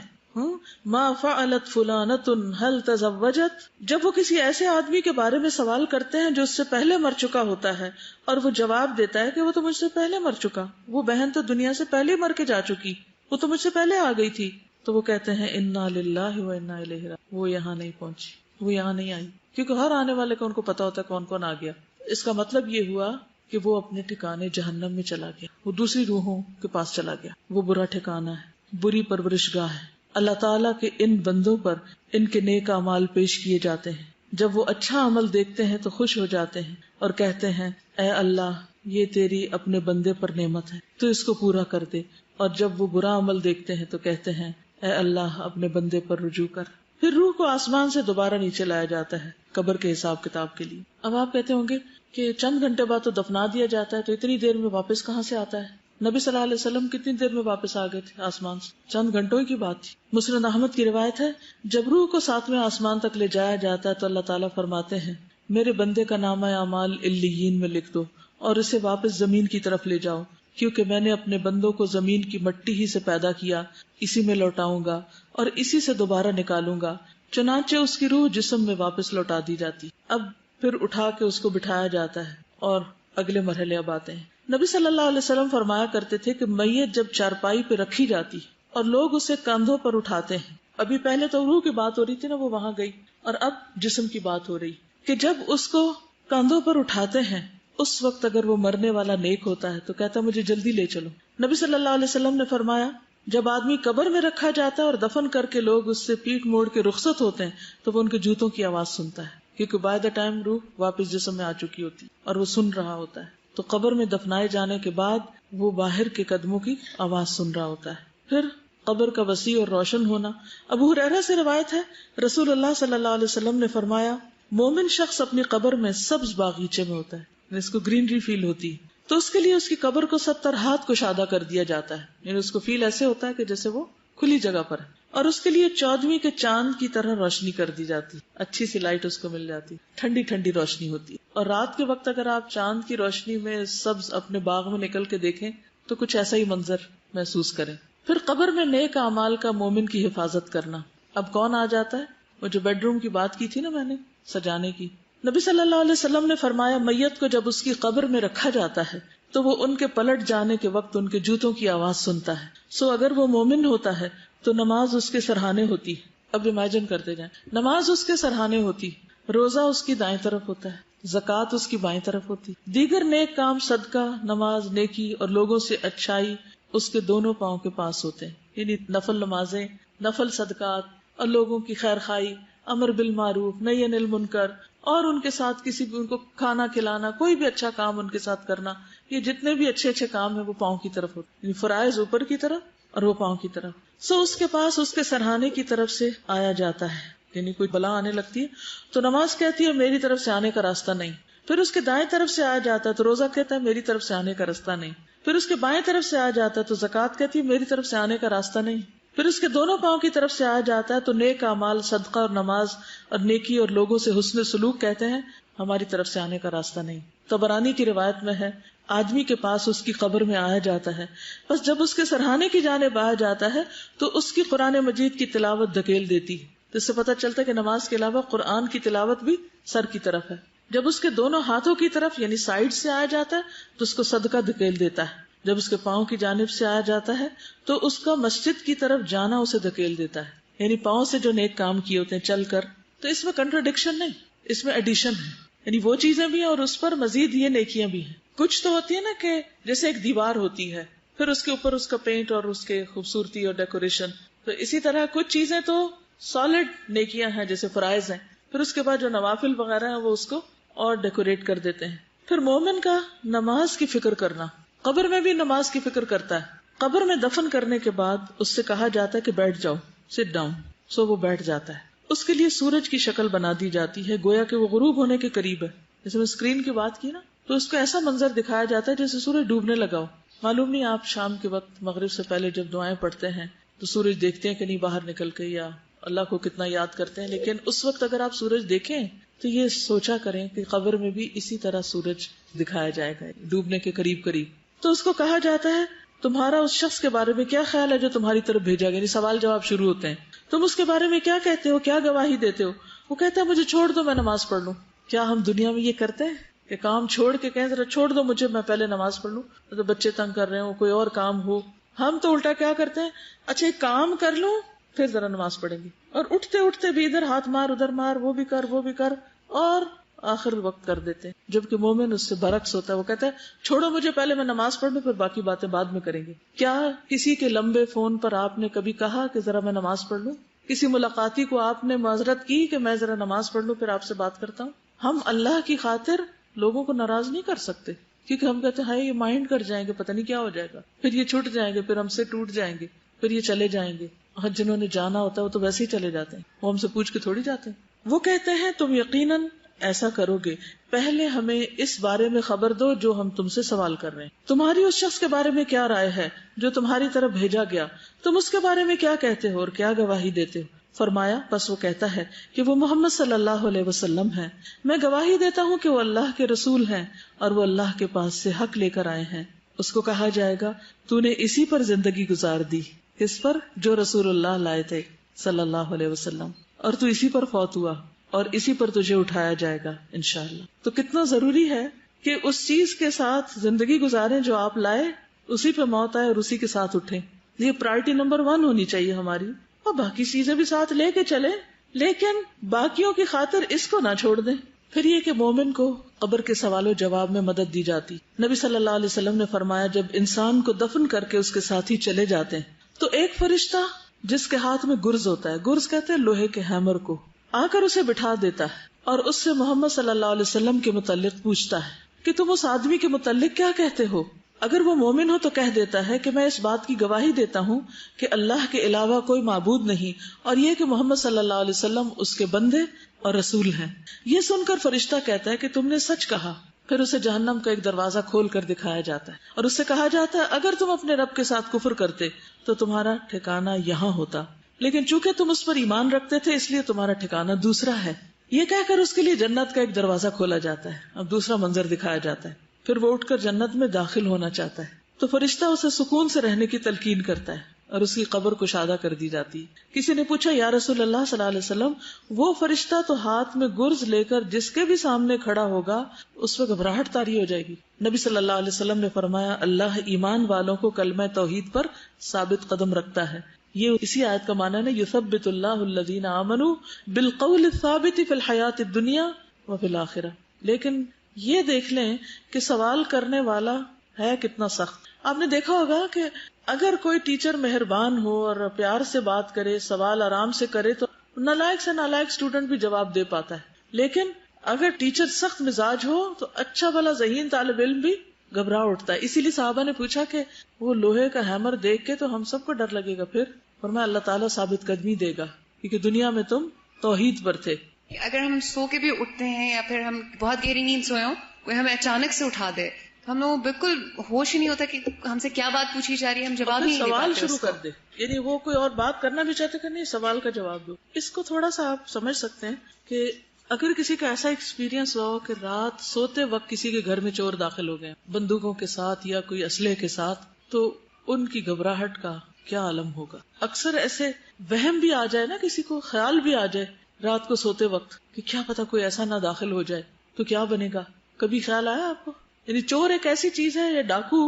ما فعلت فلانۃ هل تزوجت۔ جب وہ کسی ایسے آدمی کے بارے میں سوال کرتے ہیں جو اس سے پہلے مر چکا ہوتا ہے، اور وہ جواب دیتا ہے کہ وہ تو مجھ سے پہلے مر چکا، وہ بہن تو دنیا سے پہلے مر کے جا چکی، وہ تو مجھ سے پہلے آ گئی تھی، تو وہ کہتے ہیں انا للہ و انا الیہ راجعون، وہ یہاں نہیں پہنچی، وہ یہاں نہیں آئی، کیونکہ ہر آنے والے کو ان کو پتا ہوتا ہے کون کون آ گیا۔ اس کا مطلب یہ ہوا کہ وہ اپنے ٹھکانے جہنم میں چلا گیا، وہ دوسری روحوں کے پاس چلا گیا، وہ برا ٹھکانہ ہے، بری پرورش گاہ ہے۔ اللہ تعالیٰ کے ان بندوں پر ان کے نیک اعمال پیش کیے جاتے ہیں، جب وہ اچھا عمل دیکھتے ہیں تو خوش ہو جاتے ہیں اور کہتے ہیں اے اللہ، یہ تیری اپنے بندے پر نعمت ہے، تو اس کو پورا کر دے، اور جب وہ برا عمل دیکھتے ہیں تو کہتے ہیں اے اللہ، اپنے بندے پر رجوع کر۔ پھر روح کو آسمان سے دوبارہ نیچے لایا جاتا ہے قبر کے حساب کتاب کے لیے۔ اب آپ کہتے ہوں گے کہ چند گھنٹے بعد تو دفنا دیا جاتا ہے، تو اتنی دیر میں واپس کہاں سے آتا ہے؟ نبی صلی اللہ علیہ وسلم کتنی دیر میں واپس آ گئے تھے آسمان سے؟ چند گھنٹوں کی بات تھی۔ مسند احمد کی روایت ہے، جب روح کو ساتویں آسمان تک لے جایا جاتا ہے تو اللہ تعالیٰ فرماتے ہیں میرے بندے کا نامہ اعمال علیین میں لکھ دو اور اسے واپس زمین کی طرف لے جاؤ، کیونکہ میں نے اپنے بندوں کو زمین کی مٹی ہی سے پیدا کیا، اسی میں لوٹاؤں گا اور اسی سے دوبارہ نکالوں گا۔ چنانچہ اس کی روح جسم میں واپس لوٹا دی جاتی۔ اب پھر اٹھا کے اس کو بٹھایا جاتا ہے اور اگلے مرحلے اب آتے ہیں۔ نبی صلی اللہ علیہ وسلم فرمایا کرتے تھے کہ میت جب چارپائی پہ رکھی جاتی اور لوگ اسے کندھوں پر اٹھاتے ہیں، ابھی پہلے تو روح کی بات ہو رہی تھی نا، وہ وہاں گئی، اور اب جسم کی بات ہو رہی، کہ جب اس کو کندھوں پر اٹھاتے ہیں اس وقت اگر وہ مرنے والا نیک ہوتا ہے تو کہتا ہے مجھے جلدی لے چلو۔ نبی صلی اللہ علیہ وسلم نے فرمایا جب آدمی قبر میں رکھا جاتا ہے اور دفن کر کے لوگ اس سے پیٹ موڑ کے رخصت ہوتے ہیں تو وہ ان کے جوتوں کی آواز سنتا ہے، کیونکہ بائی دا ٹائم روح واپس جسم میں آ چکی ہوتی اور وہ سن رہا ہوتا ہے۔ تو قبر میں دفنائے جانے کے بعد وہ باہر کے قدموں کی آواز سن رہا ہوتا ہے۔ پھر قبر کا وسیع اور روشن ہونا۔ ابو ہریرہ سے روایت ہے، رسول اللہ صلی اللہ علیہ وسلم نے فرمایا مومن شخص اپنی قبر میں سبز باغیچے میں ہوتا ہے، اس کو گرینری فیل ہوتی ہے، تو اس کے لیے اس کی قبر کو 70 ہاتھ کشادہ کر دیا جاتا ہے، یعنی اس کو فیل ایسے ہوتا ہے کہ جیسے وہ کھلی جگہ پر ہے، اور اس کے لیے 14ویں کے چاند کی طرح روشنی کر دی جاتی، اچھی سی لائٹ اس کو مل جاتی، ٹھنڈی ٹھنڈی روشنی ہوتی ہے۔ اور رات کے وقت اگر آپ چاند کی روشنی میں سبز اپنے باغ میں نکل کے دیکھیں تو کچھ ایسا ہی منظر محسوس کریں۔ پھر قبر میں نیک اعمال کا مومن کی حفاظت کرنا۔ اب کون آ جاتا ہے؟ وہ جو بیڈ روم کی بات کی تھی نا میں نے سجانے کی، نبی صلی اللہ علیہ وسلم نے فرمایا میت کو جب اس کی قبر میں رکھا جاتا ہے تو وہ ان کے پلٹ جانے کے وقت ان کے جوتوں کی آواز سنتا ہے، سو اگر وہ مومن ہوتا ہے تو نماز اس کے سرہانے ہوتی۔ اب امیجن کرتے جائیں، نماز اس کے سرہانے ہوتی، روزہ اس کی دائیں طرف ہوتا ہے، زکوٰۃ اس کی بائیں طرف ہوتی، دیگر نیک کام صدقہ، نماز، نیکی اور لوگوں سے اچھائی اس کے دونوں پاؤں کے پاس ہوتے ہیں، یعنی نفل نمازیں، نفل صدقات اور لوگوں کی خیر خواہی، امر بالمعروف نہی عن المنکر، اور ان کے ساتھ کسی بھی ان کو کھانا کھلانا، کوئی بھی اچھا کام ان کے ساتھ کرنا، یہ جتنے بھی اچھے اچھے کام ہیں وہ پاؤں کی طرف ہوتے، یعنی فرائض اوپر کی طرف اور وہ پاؤں کی طرف۔ سو اس کے پاس اس کے سرہانے کی طرف سے آیا جاتا ہے، یعنی کوئی بلا آنے لگتی ہے تو نماز کہتی ہے میری طرف سے آنے کا راستہ نہیں، پھر اس کے دائیں طرف سے آیا جاتا ہے تو روزہ کہتا ہے میری طرف سے آنے کا راستہ نہیں، پھر اس کے بائیں طرف سے آیا جاتا ہے تو زکوٰۃ کہتی ہے میری طرف سے آنے کا راستہ نہیں، پھر اس کے دونوں پاؤں کی طرف سے آیا جاتا ہے تو نیک اعمال، صدقہ اور نماز اور نیکی اور لوگوں سے حسن سلوک کہتے ہیں ہماری طرف سے آنے کا راستہ نہیں۔ طبرانی کی روایت میں ہے آدمی کے پاس اس کی قبر میں آیا جاتا ہے، بس جب اس کے سرہانے کی جانب آیا جاتا ہے تو اس کی قرآن مجید کی تلاوت دھکیل دیتی ہے، تو اس سے پتہ چلتا ہے کہ نماز کے علاوہ قرآن کی تلاوت بھی سر کی طرف ہے۔ جب اس کے دونوں ہاتھوں کی طرف یعنی سائڈ سے آیا جاتا ہے تو اس کو صدقہ دھکیل دیتا ہے، جب اس کے پاؤں کی جانب سے آیا جاتا ہے تو اس کا مسجد کی طرف جانا اسے دھکیل دیتا ہے، یعنی پاؤں سے جو نیک کام کیے ہوتے ہیں چل کر، تو اس میں کنٹراڈکشن نہیں، اس میں ایڈیشن ہے، یعنی وہ چیزیں بھی ہیں اور اس پر مزید یہ نیکیاں بھی ہیں. کچھ تو ہوتی ہے نا کہ جیسے ایک دیوار ہوتی ہے، پھر اس کے اوپر اس کا پینٹ اور اس کے خوبصورتی اور ڈیکوریشن، تو اسی طرح کچھ چیزیں تو سالڈ نیکیاں ہیں جیسے فرائض ہیں، پھر اس کے بعد جو نوافل وغیرہ ہیں وہ اس کو اور ڈیکوریٹ کر دیتے ہیں. پھر مومن کا نماز کی فکر کرنا، قبر میں بھی نماز کی فکر کرتا ہے. قبر میں دفن کرنے کے بعد اس سے کہا جاتا ہے کہ بیٹھ جاؤ، سٹ ڈاؤن، سو وہ بیٹھ جاتا ہے. اس کے لیے سورج کی شکل بنا دی جاتی ہے گویا کہ وہ غروب ہونے کے قریب ہے. جیسے میں اسکرین کی بات کی نا، تو اس کو ایسا منظر دکھایا جاتا ہے جیسے سورج ڈوبنے لگا ہو. معلوم نہیں آپ شام کے وقت مغرب سے پہلے جب دعائیں پڑھتے ہیں تو سورج دیکھتے ہیں کہ نہیں باہر نکل کے، یا اللہ کو کتنا یاد کرتے ہیں، لیکن اس وقت اگر آپ سورج دیکھیں تو یہ سوچا کریں کہ قبر میں بھی اسی طرح سورج دکھایا جائے گا ڈوبنے کے قریب قریب. تو اس کو کہا جاتا ہے تمہارا اس شخص کے بارے میں کیا خیال ہے جو تمہاری طرف بھیجا گیا، یعنی سوال جواب شروع ہوتے ہیں. تم اس کے بارے میں کیا کہتے ہو، کیا گواہی دیتے ہو؟ وہ کہتا ہے مجھے چھوڑ دو، میں نماز پڑھ لوں. کیا ہم دنیا میں یہ کرتے ہیں کہ کام چھوڑ کے کہیں ذرا چھوڑ دو مجھے، میں پہلے نماز پڑھ لوں؟ تو بچے تنگ کر رہے ہوں، کوئی اور کام ہو، ہم تو الٹا کیا کرتے ہیں، اچھا ایک کام کر لوں پھر ذرا نماز پڑھیں گے، اور اٹھتے اٹھتے بھی ادھر ہاتھ مار ادھر مار، وہ بھی کر اور آخر وقت کر دیتے ہیں. جبکہ مومن اس سے برعکس ہوتا ہے، وہ کہتا ہے چھوڑو مجھے، پہلے میں نماز پڑھ لوں پھر باقی باتیں بعد میں کریں گے. کیا کسی کے لمبے فون پر آپ نے کبھی کہا کہ ذرا میں نماز پڑھ لوں؟ کسی ملاقاتی کو آپ نے معذرت کی کہ میں ذرا نماز پڑھ لوں پھر آپ سے بات کرتا ہوں؟ ہم اللہ کی خاطر لوگوں کو ناراض نہیں کر سکتے، کیونکہ ہم کہتے ہیں ہائے یہ مائنڈ کر جائیں گے، پتہ نہیں کیا ہو جائے گا، پھر یہ چھوٹ جائیں گے، پھر ہم سے ٹوٹ جائیں گے، پھر یہ چلے جائیں گے. اور جنہوں نے جانا ہوتا ہے وہ تو ویسے ہی چلے جاتے ہیں، وہ ہم سے پوچھ کے تھوڑی جاتے ہیں. وہ کہتے ہیں تم یقیناً ایسا کرو گے، پہلے ہمیں اس بارے میں خبر دو جو ہم تم سے سوال کر رہے ہیں. تمہاری اس شخص کے بارے میں کیا رائے ہے جو تمہاری طرف بھیجا گیا، تم اس کے بارے میں کیا کہتے ہو اور کیا گواہی دیتے ہو؟ فرمایا پس وہ کہتا ہے کہ وہ محمد صلی اللہ علیہ وسلم ہے، میں گواہی دیتا ہوں کہ وہ اللہ کے رسول ہیں اور وہ اللہ کے پاس سے حق لے کر آئے ہیں. اس کو کہا جائے گا تو نے اسی پر زندگی گزار دی، اس پر جو رسول اللہ لائے تھے صلی اللہ علیہ وسلم، اور تو اسی پر فوت ہوا اور اسی پر تجھے اٹھایا جائے گا انشاءاللہ. تو کتنا ضروری ہے کہ اس چیز کے ساتھ زندگی گزاریں جو آپ لائے، اسی پہ موت آئے اور اسی کے ساتھ اٹھیں. یہ پرائرٹی نمبر 1 ہونی چاہیے ہماری، اور باقی چیزیں بھی ساتھ لے کے چلیں، لیکن باقیوں کی خاطر اس کو نہ چھوڑ دیں. پھر یہ کہ مومن کو قبر کے سوال و جواب میں مدد دی جاتی. نبی صلی اللہ علیہ وسلم نے فرمایا جب انسان کو دفن کر کے اس کے ساتھی چلے جاتے ہیں تو ایک فرشتہ جس کے ہاتھ میں گرز ہوتا ہے، گرز کہتے ہیں لوہے کے ہیمر کو، آ کر اسے بٹھا دیتا ہے اور اس سے محمد صلی اللہ علیہ وسلم کے متعلق پوچھتا ہے کہ تم اس آدمی کے متعلق کیا کہتے ہو؟ اگر وہ مومن ہو تو کہہ دیتا ہے کہ میں اس بات کی گواہی دیتا ہوں کہ اللہ کے علاوہ کوئی معبود نہیں، اور یہ کہ محمد صلی اللہ علیہ وسلم اس کے بندے اور رسول ہیں. یہ سن کر فرشتہ کہتا ہے کہ تم نے سچ کہا. پھر اسے جہنم کا ایک دروازہ کھول کر دکھایا جاتا ہے اور اس سے کہا جاتا ہے اگر تم اپنے رب کے ساتھ کفر کرتے تو تمہارا ٹھکانہ یہاں ہوتا، لیکن چونکہ تم اس پر ایمان رکھتے تھے اس لیے تمہارا ٹھکانہ دوسرا ہے. یہ کہہ کر اس کے لیے جنت کا ایک دروازہ کھولا جاتا ہے. اب دوسرا منظر دکھایا جاتا ہے، پھر وہ اٹھ کر جنت میں داخل ہونا چاہتا ہے تو فرشتہ اسے سکون سے رہنے کی تلقین کرتا ہے اور اس کی قبر کشادہ کر دی جاتی ہے. کسی نے پوچھا یا رسول اللہ صلی اللہ علیہ وسلم وہ فرشتہ تو ہاتھ میں گرز لے کر جس کے بھی سامنے کھڑا ہوگا اس وقت گھبراہٹ طاری ہو جائے گی. نبی صلی اللہ علیہ وسلم نے فرمایا اللہ ایمان والوں کو کلمہ توحید پر ثابت قدم رکھتا ہے. یہ اسی آیت کا معنی ہے یثبت اللہ الذین آمنوا بالقول الثابت فی الحیات الدنیا وفی الآخرہ. لیکن یہ دیکھ لیں کہ سوال کرنے والا ہے کتنا سخت. آپ نے دیکھا ہوگا کہ اگر کوئی ٹیچر مہربان ہو اور پیار سے بات کرے، سوال آرام سے کرے تو نالائق سے نالائق اسٹوڈنٹ بھی جواب دے پاتا ہے. لیکن اگر ٹیچر سخت مزاج ہو تو اچھا بھلا ذہین طالب علم بھی گھبرا اٹھتا ہے. اسی لیے صحابہ نے پوچھا کہ وہ لوہے کا ہیمر دیکھ کے تو ہم سب کو ڈر لگے گا، پھر فرمایا اللہ تعالیٰ ثابت قدمی دے گا کیونکہ دنیا میں تم توحید پر تھے. اگر ہم سو کے بھی اٹھتے ہیں یا پھر ہم بہت گہری نیند سوئے ہوں، کوئی ہمیں اچانک سے اٹھا دے تو ہم لوگ بالکل ہوش ہی نہیں ہوتا کہ ہم سے کیا بات پوچھی جا رہی ہے، ہم جواب ہی نہیں دے سوال پاتے شروع اس کو. کر دے، یعنی وہ کوئی اور بات کرنا بھی چاہتے کہ نہیں سوال کا جواب دو. اس کو تھوڑا سا آپ سمجھ سکتے ہیں کہ اگر کسی کا ایسا ایکسپیرینس ہوا ہو کہ رات سوتے وقت کسی کے گھر میں چور داخل ہو گئے بندوقوں کے ساتھ یا کوئی اسلحے کے ساتھ، تو ان کی گھبراہٹ کا کیا عالم ہوگا. اکثر ایسے وہم بھی آ جائے نا، کسی کو خیال بھی آ جائے رات کو سوتے وقت کہ کیا پتا کوئی ایسا نہ داخل ہو جائے تو کیا بنے گا. کبھی خیال آیا آپ کو؟ یعنی چور ایک ایسی چیز ہے یا ڈاکو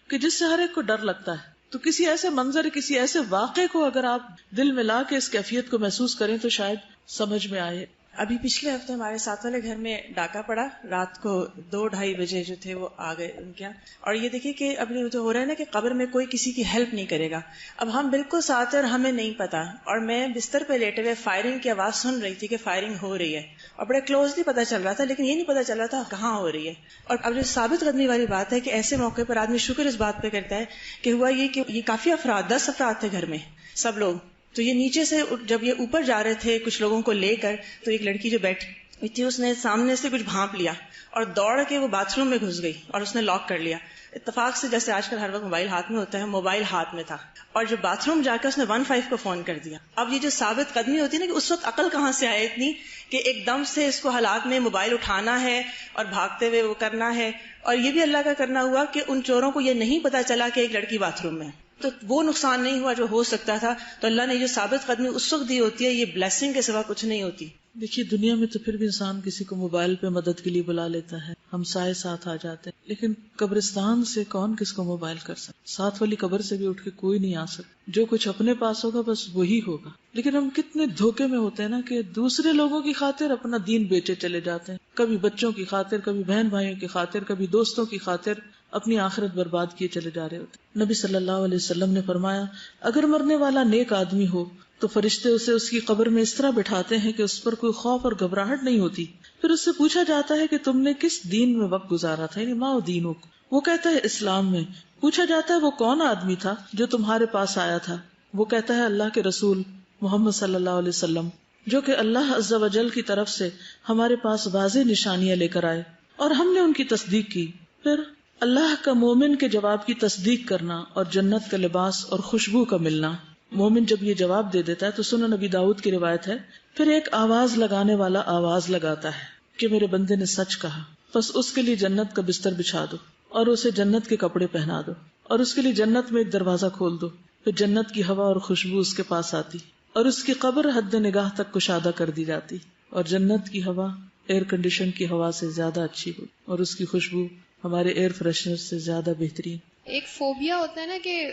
کہ جس سے ہر ایک کو ڈر لگتا ہے. تو کسی ایسے منظر، کسی ایسے واقعے کو اگر آپ دل میں لا کے اس کیفیت کو محسوس کریں تو شاید سمجھ میں آئے ابھی پچھلے ہفتے ہمارے ساتھ والے گھر میں ڈاکہ پڑا، رات کو 2-2:30 بجے جو تھے وہ آ گئے ان کے یہاں. اور یہ دیکھیے کہ اب جو ہو رہا ہے نا کہ قبر میں کوئی کسی کی ہیلپ نہیں کرے گا. اب ہم بالکل ساتھ ہیں اور ہمیں نہیں پتا، اور میں بستر پہ لیٹے ہوئے فائرنگ کی آواز سن رہی تھی کہ فائرنگ ہو رہی ہے، اور بڑے کلوزلی پتا چل رہا تھا، لیکن یہ نہیں پتا چل رہا تھا کہاں ہو رہی ہے. اور اب جو ثابت قدمی والی بات ہے کہ ایسے موقع پر آدمی شکر اس بات پہ کرتا ہے کہ ہوا یہ کہ یہ کافی افراد، 10 افراد تھے گھر میں سب لوگ. تو یہ نیچے سے جب یہ اوپر جا رہے تھے کچھ لوگوں کو لے کر، تو ایک لڑکی جو بیٹھی تھی اس نے سامنے سے کچھ بھانپ لیا اور دوڑ کے وہ باتھ روم میں گھس گئی اور اس نے لاک کر لیا. اتفاق سے جیسے آج کل ہر وقت موبائل ہاتھ میں ہوتا ہے، موبائل ہاتھ میں تھا، اور جو باتھ روم جا کے اس نے 15 کو فون کر دیا. اب یہ جو ثابت قدمی ہوتی ہے نا کہ اس وقت عقل کہاں سے آئے اتنی کہ ایک دم سے اس کو حالات میں موبائل اٹھانا ہے اور بھاگتے ہوئے وہ کرنا ہے. اور یہ بھی اللہ کا کرنا ہوا کہ ان چوروں کو یہ نہیں پتا چلا کہ ایک لڑکی باتھ روم میں ہے، تو وہ نقصان نہیں ہوا جو ہو سکتا تھا. تو اللہ نے جو ثابت قدمی اس وقت دی ہوتی ہے، یہ بلیسنگ کے سوا کچھ نہیں ہوتی. دیکھیے دنیا میں تو پھر بھی انسان کسی کو موبائل پہ مدد کے لیے بلا لیتا ہے، ہمسائے ساتھ آ جاتے ہیں، لیکن قبرستان سے کون کس کو موبائل کر سکتا؟ ساتھ والی قبر سے بھی اٹھ کے کوئی نہیں آ سکتا. جو کچھ اپنے پاس ہوگا بس وہی ہوگا. لیکن ہم کتنے دھوکے میں ہوتے ہیں نا کہ دوسرے لوگوں کی خاطر اپنا دین بیچے چلے جاتے ہیں، کبھی بچوں کی خاطر، کبھی بہن بھائیوں کی خاطر، کبھی دوستوں کی خاطر اپنی آخرت برباد کیے چلے جا رہے ہوتے. نبی صلی اللہ علیہ وسلم نے فرمایا اگر مرنے والا نیک آدمی ہو تو فرشتے اسے اس کی قبر میں اس طرح بٹھاتے ہیں کہ اس پر کوئی خوف اور گھبراہٹ نہیں ہوتی. پھر اس سے پوچھا جاتا ہے کہ تم نے کس دین میں وقت گزارا تھا، یعنی ما دینک. وہ کہتا ہے اسلام میں. پوچھا جاتا ہے وہ کون آدمی تھا جو تمہارے پاس آیا تھا؟ وہ کہتا ہے اللہ کے رسول محمد صلی اللہ علیہ وسلم، جو کہ اللہ عز و جل کی طرف سے ہمارے پاس واضح نشانیاں لے کر آئے اور ہم نے ان کی تصدیق کی. پھر اللہ کا مومن کے جواب کی تصدیق کرنا اور جنت کا لباس اور خوشبو کا ملنا. مومن جب یہ جواب دے دیتا ہے تو سنن نبی داؤد کی روایت ہے، پھر ایک آواز لگانے والا آواز لگاتا ہے کہ میرے بندے نے سچ کہا، بس اس کے لیے جنت کا بستر بچھا دو اور اسے جنت کے کپڑے پہنا دو اور اس کے لیے جنت میں ایک دروازہ کھول دو. پھر جنت کی ہوا اور خوشبو اس کے پاس آتی اور اس کی قبر حد نگاہ تک کشادہ کر دی جاتی، اور جنت کی ہوا ایئر کنڈیشن کی ہوا سے زیادہ اچھی ہو اور اس کی خوشبو ہمارے ایئر فریشنر سے زیادہ بہترین. ایک فوبیا ہوتا ہے نا کہ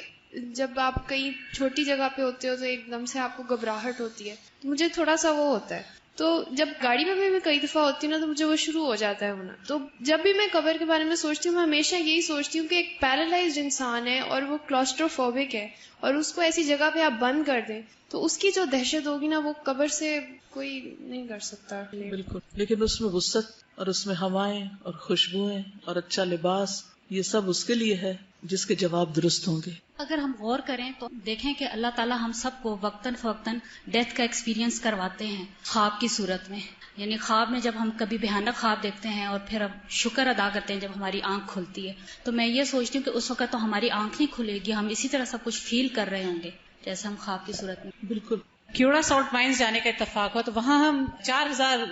جب آپ کہیں چھوٹی جگہ پہ ہوتے ہو تو ایک دم سے آپ کو گھبراہٹ ہوتی ہے. مجھے تھوڑا سا وہ ہوتا ہے، تو جب گاڑی میں بھی میں کئی دفعہ ہوتی ہوں نا تو مجھے وہ شروع ہو جاتا ہے ہونا. تو جب بھی میں قبر کے بارے میں سوچتی ہوں میں ہمیشہ یہی سوچتی ہوں کہ ایک پیرالائزڈ انسان ہے اور وہ کلاسٹروفوبک ہے، اور اس کو ایسی جگہ پہ آپ بند کر دیں تو اس کی جو دہشت ہوگی نا وہ قبر سے کوئی نہیں کر سکتا. بالکل، لیکن اس میں وسعت اور اس میں ہوائیں اور خوشبوئیں اور اچھا لباس، یہ سب اس کے لیے ہے جس کے جواب درست ہوں گے. اگر ہم غور کریں تو دیکھیں کہ اللہ تعالیٰ ہم سب کو وقتاً فوقتاً ڈیتھ کا ایکسپیرینس کرواتے ہیں خواب کی صورت میں. یعنی خواب میں جب ہم کبھی بھیانک خواب دیکھتے ہیں اور پھر اب شکر ادا کرتے ہیں جب ہماری آنکھ کھلتی ہے، تو میں یہ سوچتی ہوں کہ اس وقت تو ہماری آنکھ نہیں کھلے گی، ہم اسی طرح سب کچھ فیل کر رہے ہوں گے جیسے ہم خواب کی صورت میں. بالکل. کیوڑا سالٹ مائنز جانے کا اتفاق ہوا تو وہاں ہم 4000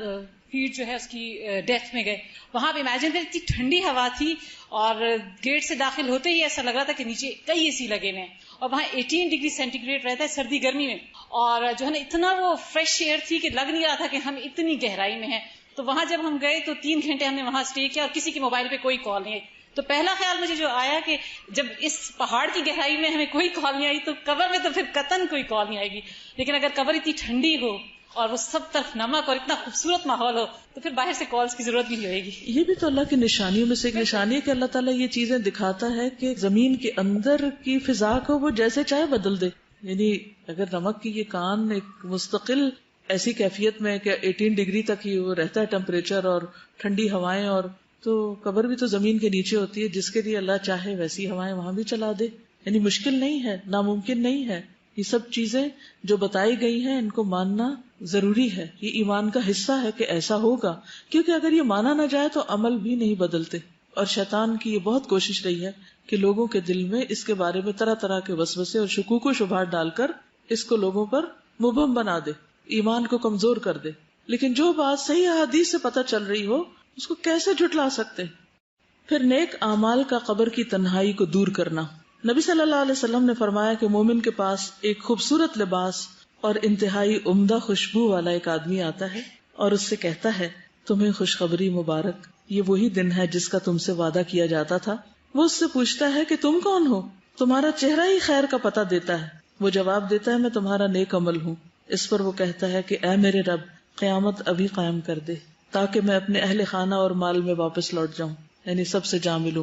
فیٹ جو ہے اس کی ڈیپتھ میں گئے. وہاں آپ امیجن کریں اتنی ٹھنڈی ہوا تھی اور گیٹ سے داخل ہوتے ہی ایسا لگ رہا تھا کہ نیچے کئی اے سی لگے ہوئے ہیں، اور وہاں 18 ڈگری سینٹی گریڈ رہتا ہے سردی گرمی میں، اور جو ہے نا اتنا وہ فریش ایئر تھی کہ لگ نہیں رہا تھا کہ ہم اتنی گہرائی میں ہیں. تو وہاں جب ہم گئے تو 3 گھنٹے ہم نے وہاں اسٹے کیا اور کسی کے موبائل پہ کوئی کال نہیں آئی. تو پہلا خیال مجھے جو آیا کہ جب اس پہاڑ کی گہرائی میں ہمیں کوئی کال نہیں آئی تو قبر میں تو پھر قطعاً کوئی کال نہیں آئے گی. لیکن اگر قبر اتنی ٹھنڈی ہو اور وہ سب طرف نمک اور اتنا خوبصورت ماحول ہو تو پھر باہر سے کالز کی ضرورت بھی نہیں ہوئے گی. یہ بھی تو اللہ کی نشانیوں میں سے ایک نشانی ہے کہ اللہ تعالیٰ یہ چیزیں دکھاتا ہے کہ زمین کے اندر کی فضا کو وہ جیسے چاہے بدل دے. یعنی اگر نمک کی یہ کان ایک مستقل ایسی کیفیت میں کہ 18 ڈگری تک ہی وہ رہتا ہے ٹیمپریچر اور ٹھنڈی ہوائیں، اور تو قبر بھی تو زمین کے نیچے ہوتی ہے، جس کے لیے اللہ چاہے ویسی ہوائیں وہاں بھی چلا دے. یعنی مشکل نہیں ہے، ناممکن نہیں ہے. یہ سب چیزیں جو بتائی گئی ہیں ان کو ماننا ضروری ہے، یہ ایمان کا حصہ ہے کہ ایسا ہوگا، کیونکہ اگر یہ مانا نہ جائے تو عمل بھی نہیں بدلتے. اور شیطان کی یہ بہت کوشش رہی ہے کہ لوگوں کے دل میں اس کے بارے میں طرح طرح کے وسوسے اور شکوک و شبہات ڈال کر اس کو لوگوں پر مبہم بنا دے، ایمان کو کمزور کر دے. لیکن جو بات صحیح احادیث سے پتہ چل رہی ہو اس کو کیسے جھٹلا سکتے. پھر نیک اعمال کا قبر کی تنہائی کو دور کرنا. نبی صلی اللہ علیہ وسلم نے فرمایا کہ مومن کے پاس ایک خوبصورت لباس اور انتہائی عمدہ خوشبو والا ایک آدمی آتا ہے اور اس سے کہتا ہے تمہیں خوشخبری مبارک، یہ وہی دن ہے جس کا تم سے وعدہ کیا جاتا تھا. وہ اس سے پوچھتا ہے کہ تم کون ہو؟ تمہارا چہرہ ہی خیر کا پتہ دیتا ہے. وہ جواب دیتا ہے میں تمہارا نیک عمل ہوں. اس پر وہ کہتا ہے کہ اے میرے رب، قیامت ابھی قائم کر دے تاکہ میں اپنے اہل خانہ اور مال میں واپس لوٹ جاؤں، یعنی سب سے جا ملوں.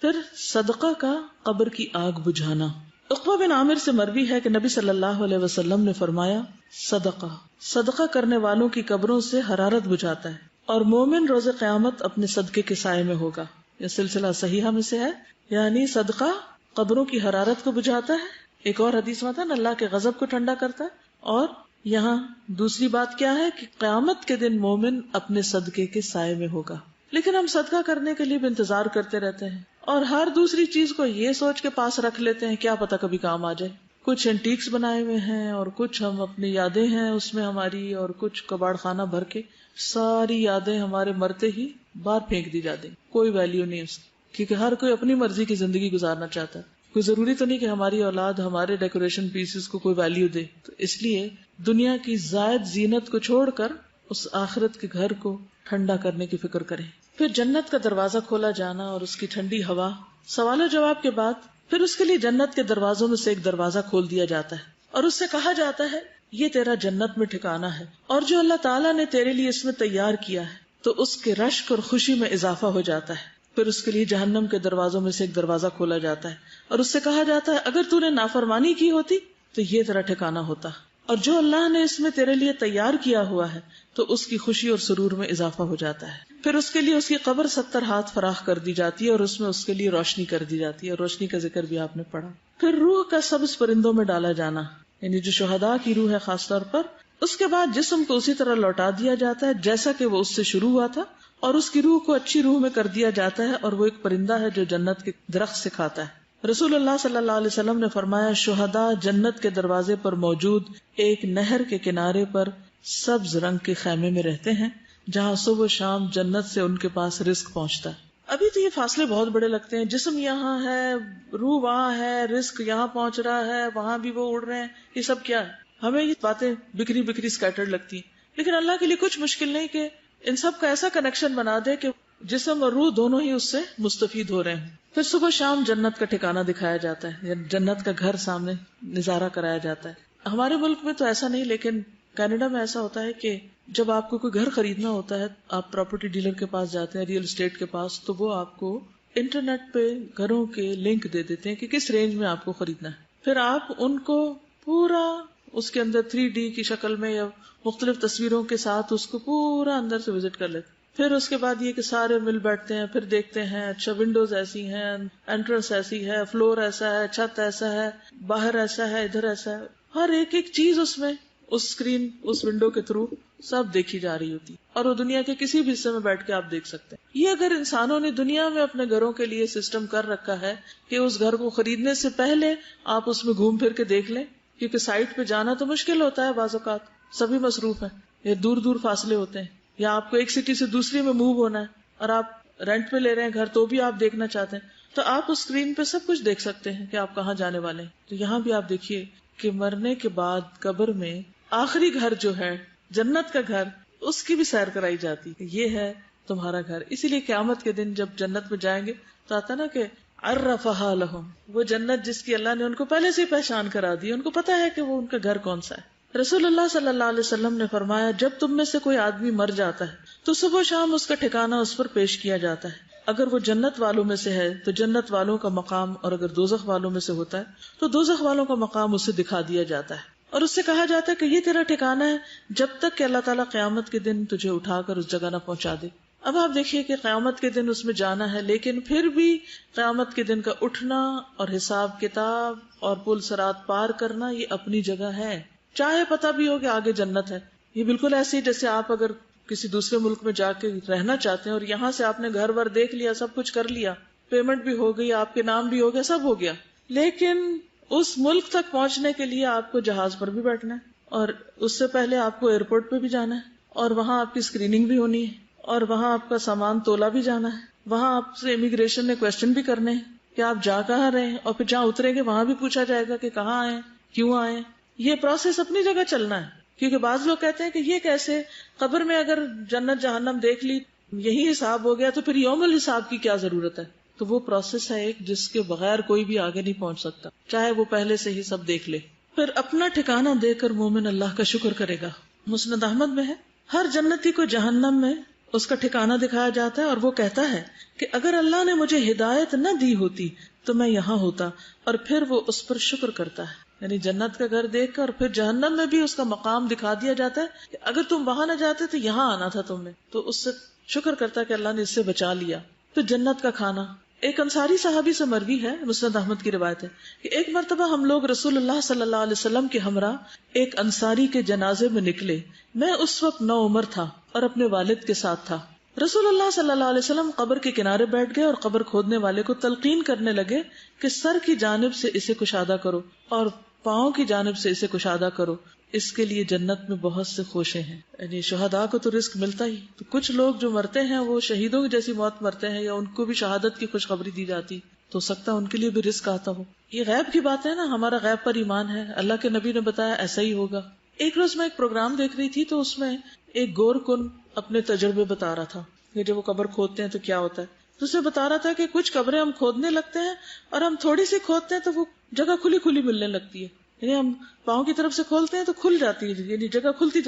پھر صدقہ کا قبر کی آگ بجھانا. عقبہ بن عامر سے مروی ہے کہ نبی صلی اللہ علیہ وسلم نے فرمایا، صدقہ کرنے والوں کی قبروں سے حرارت بجھاتا ہے اور مومن روز قیامت اپنے صدقے کے سائے میں ہوگا. یہ سلسلہ صحیحہ میں سے ہے، یعنی صدقہ قبروں کی حرارت کو بجھاتا ہے. ایک اور حدیث میں تھا نا، اللہ کے غضب کو ٹھنڈا کرتا ہے. اور یہاں دوسری بات کیا ہے کہ قیامت کے دن مومن اپنے صدقے کے سائے میں ہوگا. لیکن ہم صدقہ کرنے کے لیے بھی انتظار کرتے رہتے ہیں اور ہر دوسری چیز کو یہ سوچ کے پاس رکھ لیتے ہیں کیا پتا کبھی کام آ جائے. کچھ اینٹیکس بنائے ہوئے ہیں اور کچھ ہم اپنی یادیں ہیں اس میں ہماری، اور کچھ کباڑ خانہ بھر کے ساری یادیں ہمارے مرتے ہی باہر پھینک دی جاتی، کوئی ویلیو نہیں اس کی، کیونکہ ہر کوئی اپنی مرضی کی زندگی گزارنا چاہتا ہے. کوئی ضروری تو نہیں کہ ہماری اولاد ہمارے ڈیکوریشن پیسز کو کوئی ویلیو دے. تو اس لیے دنیا کی زائد زینت کو چھوڑ کر اس آخرت کے گھر کو ٹھنڈا کرنے کی فکر کریں. پھر جنت کا دروازہ کھولا جانا اور اس کی ٹھنڈی ہوا. سوال و جواب کے بعد پھر اس کے لیے جنت کے دروازوں میں سے ایک دروازہ کھول دیا جاتا ہے اور اس سے کہا جاتا ہے یہ تیرا جنت میں ٹھکانہ ہے اور جو اللہ تعالیٰ نے تیرے لیے اس میں تیار کیا ہے. تو اس کے رشک اور خوشی میں اضافہ ہو جاتا ہے. پھر اس کے لیے جہنم کے دروازوں میں سے ایک دروازہ کھولا جاتا ہے اور اس سے کہا جاتا ہے اگر تو نے نافرمانی کی ہوتی تو یہ تیرا ٹھکانہ ہوتا، اور جو اللہ نے اس میں تیرے لیے تیار کیا ہوا ہے تو اس کی خوشی اور سرور میں اضافہ ہو جاتا ہے. پھر اس کے لیے اس کی قبر 70 ہاتھ فراخ کر دی جاتی ہے اور اس میں اس کے لیے روشنی کر دی جاتی ہے، اور روشنی کا ذکر بھی آپ نے پڑھا. پھر روح کا سبز پرندوں میں ڈالا جانا، یعنی جو شہداء کی روح ہے خاص طور پر. اس کے بعد جسم کو اسی طرح لوٹا دیا جاتا ہے جیسا کہ وہ اس سے شروع ہوا تھا، اور اس کی روح کو اچھی روح میں کر دیا جاتا ہے، اور وہ ایک پرندہ ہے جو جنت کے درخت سے کھاتا ہے. رسول اللہ صلی اللہ علیہ وسلم نے فرمایا شہداء جنت کے دروازے پر موجود ایک نہر کے کنارے پر سبز رنگ کے خیمے میں رہتے ہیں جہاں صبح و شام جنت سے ان کے پاس رزق پہنچتا ہے. ابھی تو یہ فاصلے بہت بڑے لگتے ہیں، جسم یہاں ہے، روح وہاں ہے، رزق یہاں پہنچ رہا ہے، وہاں بھی وہ اڑ رہے ہیں، یہ سب کیا ہے؟ ہمیں یہ باتیں بکھری بکھری سکیٹرڈ لگتی ہیں، لیکن اللہ کے لیے کچھ مشکل نہیں کہ ان سب کا ایسا کنیکشن بنا دے کہ جسم اور روح دونوں ہی اس سے مستفید ہو رہے ہیں. پھر صبح شام جنت کا ٹھکانہ دکھایا جاتا ہے، جنت کا گھر سامنے نظارہ کرایا جاتا ہے. ہمارے ملک میں تو ایسا نہیں، لیکن کینیڈا میں ایسا ہوتا ہے کہ جب آپ کو کوئی گھر خریدنا ہوتا ہے آپ پراپرٹی ڈیلر کے پاس جاتے ہیں، ریئل اسٹیٹ کے پاس، تو وہ آپ کو انٹرنیٹ پہ گھروں کے لنک دے دیتے ہیں کہ کس رینج میں آپ کو خریدنا ہے. پھر آپ ان کو پورا اس کے اندر 3D کی شکل میں یا مختلف تصویروں کے ساتھ اس کو پورا اندر سے وزٹ کر لیتے. پھر اس کے بعد یہ کہ سارے مل بیٹھتے ہیں، پھر دیکھتے ہیں اچھا ونڈوز ایسی ہیں، انٹرنس ایسی ہے، فلور ایسا ہے، چھت ایسا ہے، باہر ایسا ہے، ادھر ایسا ہے، ہر ایک چیز اس میں اس اسکرین اس ونڈو کے تھرو سب دیکھی جا رہی ہوتی، اور وہ دنیا کے کسی بھی حصے میں بیٹھ کے آپ دیکھ سکتے ہیں. یہ اگر انسانوں نے دنیا میں اپنے گھروں کے لیے سسٹم کر رکھا ہے کہ اس گھر کو خریدنے سے پہلے آپ اس میں گھوم پھر کے دیکھ لیں، کیونکہ سائٹ پہ جانا تو مشکل ہوتا ہے، بعض اوقات سبھی مصروف ہیں یا دور دور فاصلے ہوتے ہیں، یا آپ کو ایک سٹی سے دوسری میں موو ہونا ہے اور آپ رینٹ پہ لے رہے ہیں گھر تو بھی آپ دیکھنا چاہتے ہیں، تو آپ اس اسکرین پہ سب کچھ دیکھ سکتے ہیں کہ آپ کہاں جانے والے ہیں. تو یہاں بھی آپ دیکھیے کہ مرنے کے بعد قبر میں آخری گھر جو ہے جنت کا گھر، اس کی بھی سیر کرائی جاتی ہے، یہ ہے تمہارا گھر. اسی لیے قیامت کے دن جب جنت میں جائیں گے تو آتا نا کہ عرفہا لہم، وہ جنت جس کی اللہ نے ان کو پہلے سے پہچان کرا دی، ان کو پتا ہے کہ وہ ان کا گھر کون سا ہے. رسول اللہ صلی اللہ علیہ وسلم نے فرمایا جب تم میں سے کوئی آدمی مر جاتا ہے تو صبح و شام اس کا ٹھکانہ اس پر پیش کیا جاتا ہے. اگر وہ جنت والوں میں سے ہے تو جنت والوں کا مقام، اور اگر دوزخ والوں میں سے ہوتا ہے تو دوزخ والوں کا مقام اسے دکھا دیا جاتا ہے، اور اس سے کہا جاتا ہے کہ یہ تیرا ٹھکانہ ہے جب تک کہ اللہ تعالیٰ قیامت کے دن تجھے اٹھا کر اس جگہ نہ پہنچا دے. اب آپ دیکھیے کہ قیامت کے دن اس میں جانا ہے، لیکن پھر بھی قیامت کے دن کا اٹھنا اور حساب کتاب اور پل صراط پار کرنا یہ اپنی جگہ ہے، چاہے پتہ بھی ہو کہ آگے جنت ہے. یہ بالکل ایسے ہی جیسے آپ اگر کسی دوسرے ملک میں جا کے رہنا چاہتے ہیں اور یہاں سے آپ نے گھر ور دیکھ لیا، سب کچھ کر لیا، پیمنٹ بھی ہو گئی، آپ کے نام بھی ہو گیا، سب ہو گیا، لیکن اس ملک تک پہنچنے کے لیے آپ کو جہاز پر بھی بیٹھنا ہے، اور اس سے پہلے آپ کو ایئرپورٹ پہ بھی جانا ہے، اور وہاں آپ کی اسکریننگ بھی ہونی ہے، اور وہاں آپ کا سامان تولا بھی جانا ہے، وہاں آپ سے امیگریشن نے کوشچن بھی کرنے ہیں کہ آپ جا کہاں رہے ہیں، اور پھر جہاں اتریں گے وہاں بھی پوچھا جائے گا کہ کہاں آئے، کیوں آئے. یہ پروسیس اپنی جگہ چلنا ہے، کیونکہ بعض لوگ کہتے ہیں کہ یہ کیسے، قبر میں اگر جنت جہنم دیکھ لی یہی حساب ہو گیا تو پھر یوم الحساب کی کیا ضرورت ہے. تو وہ پروسیس ہے ایک جس کے بغیر کوئی بھی آگے نہیں پہنچ سکتا، چاہے وہ پہلے سے ہی سب دیکھ لے. پھر اپنا ٹھکانہ دے کر مومن اللہ کا شکر کرے گا. مسند احمد میں ہے ہر جنتی کو جہنم میں اس کا ٹھکانہ دکھایا جاتا ہے اور وہ کہتا ہے کہ اگر اللہ نے مجھے ہدایت نہ دی ہوتی تو میں یہاں ہوتا، اور پھر وہ اس پر شکر کرتا ہے. یعنی جنت کا گھر دیکھ کر پھر جہنم میں بھی اس کا مقام دکھا دیا جاتا ہے کہ اگر تم وہاں نہ جاتے تو یہاں آنا تھا تمہیں، تو اس سے شکر کرتا ہے کہ اللہ نے اس سے بچا لیا. پھر جنت کا کھانا. ایک انصاری صحابی سے مروی ہے، مسند احمد کی روایت ہے کہ ایک مرتبہ ہم لوگ رسول اللہ صلی اللہ علیہ وسلم کے ہمراہ ایک انصاری کے جنازے میں نکلے. میں اس وقت 9 عمر تھا اور اپنے والد کے ساتھ تھا. رسول اللہ صلی اللہ علیہ وسلم قبر کے کنارے بیٹھ گئے اور قبر کھودنے والے کو تلقین کرنے لگے کہ سر کی جانب سے اسے کشادہ کرو اور پاؤں کی جانب سے اسے کشادہ کرو، اس کے لیے جنت میں بہت سے خوشے ہیں. یعنی شہداء کو تو رزق ملتا ہی، تو کچھ لوگ جو مرتے ہیں وہ شہیدوں جیسی موت مرتے ہیں یا ان کو بھی شہادت کی خوشخبری دی جاتی، تو سکتا ان کے لیے بھی رزق آتا ہو. یہ غیب کی بات ہے نا، ہمارا غیب پر ایمان ہے، اللہ کے نبی نے بتایا ایسا ہی ہوگا. ایک روز میں ایک پروگرام دیکھ رہی تھی تو اس میں ایک گور کن اپنے تجربے بتا رہا تھا کہ جب وہ قبر کھودتے ہیں تو کیا ہوتا ہے. تو اسے بتا رہا تھا کہ کچھ قبریں ہم کھودنے لگتے ہیں اور ہم تھوڑی سی کھودتے ہیں تو وہ جگہ کھلی کھلی ملنے لگتی ہے. یعنی ہم پاؤں کی طرف سے کھولتے ہیں تو کھل جاتی ہے، یعنی جگہ کھلتی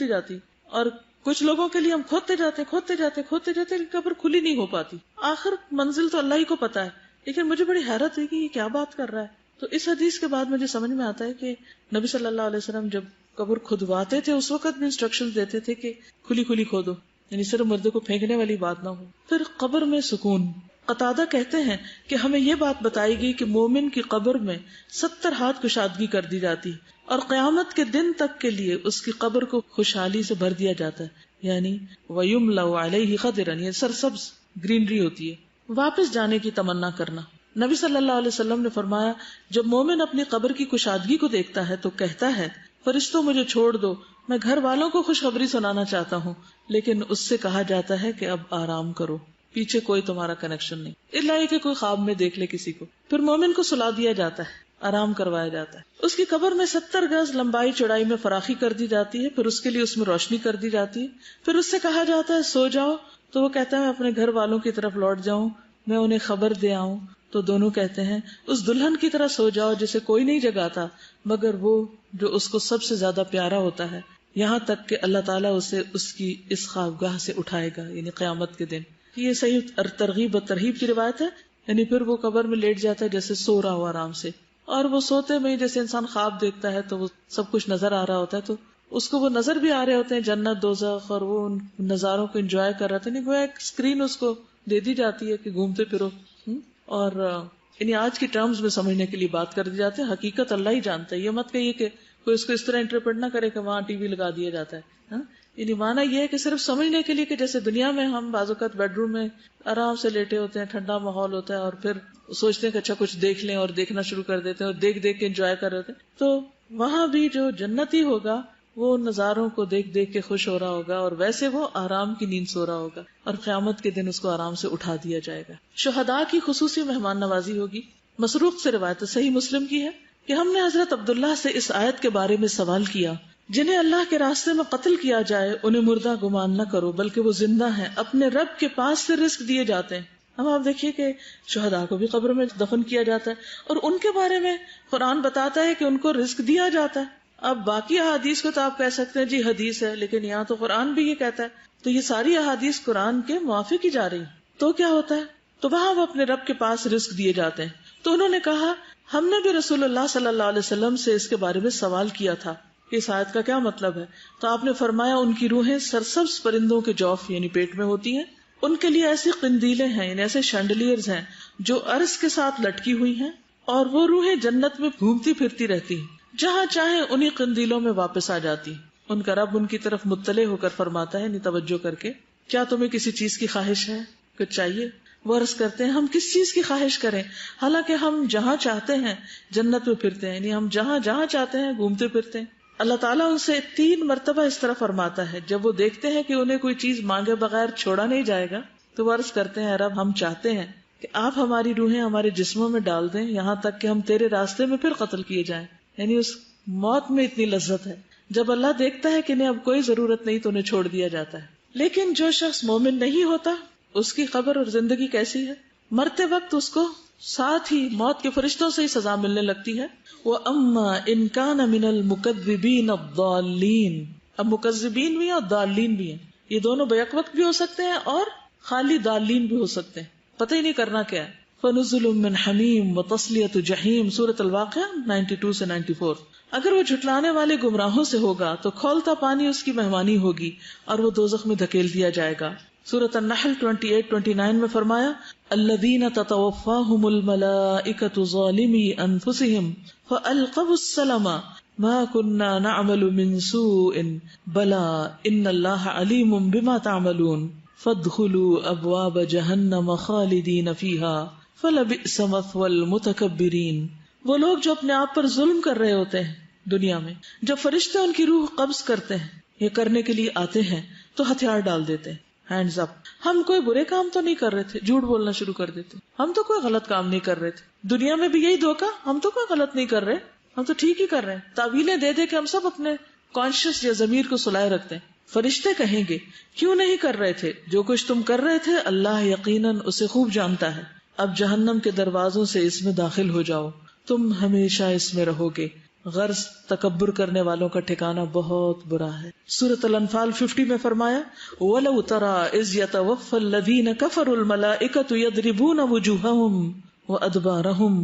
جاتی. اور کچھ لوگوں کے لیے ہم کھودتے جاتے لیکن قبر کھلی نہیں ہو پاتی. آخر منزل تو اللہ ہی کو پتا ہے. لیکن مجھے بڑی حیرت ہوئی کہ یہ کیا بات کر رہا ہے. تو اس حدیث کے بعد مجھے سمجھ میں آتا ہے کہ نبی صلی اللہ علیہ وسلم جب قبر کھدواتے تھے اس وقت بھی انسٹرکشن دیتے تھے کہ کھلی کھلی کھودو، یعنی صرف مردے کو پھینکنے والی بات نہ ہو. پھر قبر میں سکون. قتادہ کہتے ہیں کہ ہمیں یہ بات بتائی گئی کہ مومن کی قبر میں 70 ہاتھ کشادگی کر دی جاتی اور قیامت کے دن تک کے لیے اس کی قبر کو خوشحالی سے بھر دیا جاتا ہے. یعنی وَيُمْلَوْ عَلَيْهِ خَضِرًا، یہ سرسبز گرینری ہوتی ہے. واپس جانے کی تمنا کرنا. نبی صلی اللہ علیہ وسلم نے فرمایا جب مومن اپنی قبر کی کشادگی کو دیکھتا ہے تو کہتا ہے فرشتوں مجھے چھوڑ دو، میں گھر والوں کو خوشخبری سنانا چاہتا ہوں. لیکن اس سے کہا جاتا ہے کہ اب آرام کرو، پیچھے کوئی تمہارا کنیکشن نہیں، الا یہ کہ کوئی خواب میں دیکھ لے کسی کو. پھر مومن کو سلا دیا جاتا ہے، آرام کروایا جاتا ہے. اس کی قبر میں 70 گز لمبائی چوڑائی میں فراخی کر دی جاتی ہے. پھر اس کے لیے اس میں روشنی کر دی جاتی ہے. پھر اس سے کہا جاتا ہے سو جاؤ، تو وہ کہتا ہے میں اپنے گھر والوں کی طرف لوٹ جاؤں، میں انہیں خبر دے آؤں. تو دونوں کہتے ہیں اس دلہن کی طرح سو جاؤ جسے کوئی نہیں جگاتا مگر وہ جو اس کو سب سے زیادہ پیارا ہوتا ہے، یہاں تک کہ اللہ تعالیٰ اسے اس کی اس خوابگاہ سے اٹھائے گا، یعنی قیامت کے دن. یہ صحیح ترغیب و ترہیب کی روایت ہے. یعنی پھر وہ قبر میں لیٹ جاتا ہے جیسے سو رہا ہو آرام سے، اور وہ سوتے میں جیسے انسان خواب دیکھتا ہے تو وہ سب کچھ نظر آ رہا ہوتا ہے، تو اس کو وہ نظر بھی آ رہے ہوتے ہیں جنت دوزخ، اور وہ ان نظاروں کو انجوائے کر رہا تھا. نہیں وہ ایک اسکرین اس کو دے دی جاتی ہے کہ گھومتے پھرو. اور یعنی آج کی ٹرمز میں سمجھنے کے لیے بات کر دی جاتی ہے، حقیقت اللہ ہی جانتا ہے. یہ مت کہیے کہ کوئی اس کو اس طرح انٹرپریٹ نہ کرے کہ وہاں ٹی وی لگا دیا جاتا ہے. یعنی مانا یہ ہے کہ صرف سمجھنے کے لیے کہ جیسے دنیا میں ہم بعض اوقات بیڈ روم میں آرام سے لیٹے ہوتے ہیں، ٹھنڈا ماحول ہوتا ہے، اور پھر سوچتے ہیں کہ اچھا کچھ دیکھ لیں اور دیکھنا شروع کر دیتے ہیں اور دیکھ دیکھ کے انجوائے کر رہے ہوتے ہیں. تو وہاں بھی جو جنتی ہوگا وہ نظاروں کو دیکھ دیکھ کے خوش ہو رہا ہوگا، اور ویسے وہ آرام کی نیند سو رہا ہوگا، اور قیامت کے دن اس کو آرام سے اٹھا دیا جائے گا. شہداء کی خصوصی مہمان نوازی ہوگی. مسروق سے روایت صحیح مسلم کی ہے کہ ہم نے حضرت عبداللہ سے اس آیت کے بارے میں سوال کیا، جنہیں اللہ کے راستے میں قتل کیا جائے انہیں مردہ گمان نہ کرو بلکہ وہ زندہ ہیں، اپنے رب کے پاس سے رزق دیے جاتے ہیں. ہم آپ دیکھیے کہ شہداء کو بھی قبر میں دفن کیا جاتا ہے اور ان کے بارے میں قرآن بتاتا ہے کہ ان کو رزق دیا جاتا ہے. اب باقی احادیث کو تو آپ کہہ سکتے ہیں جی حدیث ہے، لیکن یہاں تو قرآن بھی یہ کہتا ہے، تو یہ ساری احادیث قرآن کے موافق ہی جا رہی ہیں. تو کیا ہوتا ہے؟ تو وہاں وہ اپنے رب کے پاس رزق دیے جاتے ہیں. تو انہوں نے کہا ہم نے بھی رسول اللہ صلی اللہ علیہ وسلم سے اس کے بارے میں سوال کیا تھا کہ اس آیت کا کیا مطلب ہے. تو آپ نے فرمایا ان کی روحیں سرسبز پرندوں کے جوف یعنی پیٹ میں ہوتی ہیں. ان کے لیے ایسی قندیلیں ہیں یعنی ایسے شینڈلیئرز ہیں جو عرش کے ساتھ لٹکی ہوئی ہیں، اور وہ روحیں جنت میں گھومتی پھرتی رہتی ہیں، جہاں چاہیں انہی قندیلوں میں واپس آ جاتی. ان کا رب ان کی طرف مطلع ہو کر فرماتا ہے توجہ کر کے کیا تمہیں کسی چیز کی خواہش ہے، کچھ چاہیے؟ وہ عرض کرتے ہیں ہم کس چیز کی خواہش کریں، حالانکہ ہم جہاں چاہتے ہیں جنت میں پھرتے ہیں، یعنی ہم جہاں جہاں چاہتے ہیں گھومتے پھرتے ہیں. اللہ تعالیٰ ان سے 3 مرتبہ اس طرح فرماتا ہے. جب وہ دیکھتے ہیں کہ انہیں کوئی چیز مانگے بغیر چھوڑا نہیں جائے گا تو وہ عرض کرتے ہیں رب ہم چاہتے ہیں کہ آپ ہماری روحیں ہمارے جسموں میں ڈال دیں یہاں تک کہ ہم تیرے راستے میں پھر قتل کیے جائیں. یعنی اس موت میں اتنی لذت ہے. جب اللہ دیکھتا ہے کہ انہیں اب کوئی ضرورت نہیں تو انہیں چھوڑ دیا جاتا ہے. لیکن جو شخص مومن نہیں ہوتا اس کی قبر اور زندگی کیسی ہے؟ مرتے وقت اس کو ساتھ ہی موت کے فرشتوں سے ہی سزا ملنے لگتی ہے. وَأَمَّا إِن كَانَ مِنَ الْمُكَذِّبِينَ الضَّالِّينَ اب مکذبین بھی ہیں اور دالین بھی ہیں، یہ دونوں بیک وقت بھی ہو سکتے ہیں اور خالی دالین بھی ہو سکتے ہیں، پتہ ہی نہیں کرنا کیا ہے. فنزل من حمیم وتصلیۃ جحیم، سورۃ الواقعہ 92 سے 94. اگر وہ جھٹلانے والے گمراہوں سے ہوگا تو کھولتا پانی اس کی مہمانی ہوگی اور وہ دوزخ میں دھکیل دیا جائے گا. سورۃ النحل 28-29 میں فرمایا الذین تتوفاہم الملائکۃ ظالمی انفسہم فالقوا السلم ما كنا نعمل من سوء بلى ان اللہ علیم بما تعملون فادخلوا ابواب جہنم خالدین فیہا فلبئس مثوى المتکبرین. وہ لوگ جو اپنے آپ پر ظلم کر رہے ہوتے ہیں دنیا میں، جب فرشتے ان کی روح قبض کرتے ہیں یا کرنے کے لیے آتے ہیں تو ہتھیار ڈال دیتے ہیں، ہینڈز اپ. ہم کوئی برے کام تو نہیں کر رہے تھے، جھوٹ بولنا شروع کر دیتے، ہم تو کوئی غلط کام نہیں کر رہے تھے. دنیا میں بھی یہی دھوکہ، ہم تو کوئی غلط نہیں کر رہے، ہم تو ٹھیک ہی کر رہے ہیں. تعویلیں دے دے کہ ہم سب اپنے کانشیس یا ضمیر کو سلائے رکھتے ہیں. فرشتے کہیں گے کیوں نہیں کر رہے تھے جو کچھ تم کر رہے تھے، اللہ یقیناً اسے خوب جانتا ہے. اب جہنم کے دروازوں سے اس میں داخل ہو جاؤ، تم ہمیشہ اس میں رہو گے. غرض تکبر کرنے والوں کا ٹھکانہ بہت برا ہے. سورۃ الانفال 50 میں فرمایا وَلَوْ تَرَىٰ إِذْ يَتَوَفَّى الَّذِينَ كَفَرُوا الْمَلَائِكَةُ يَضْرِبُونَ وُجُوهَهُمْ وَأَدْبَارَهُمْ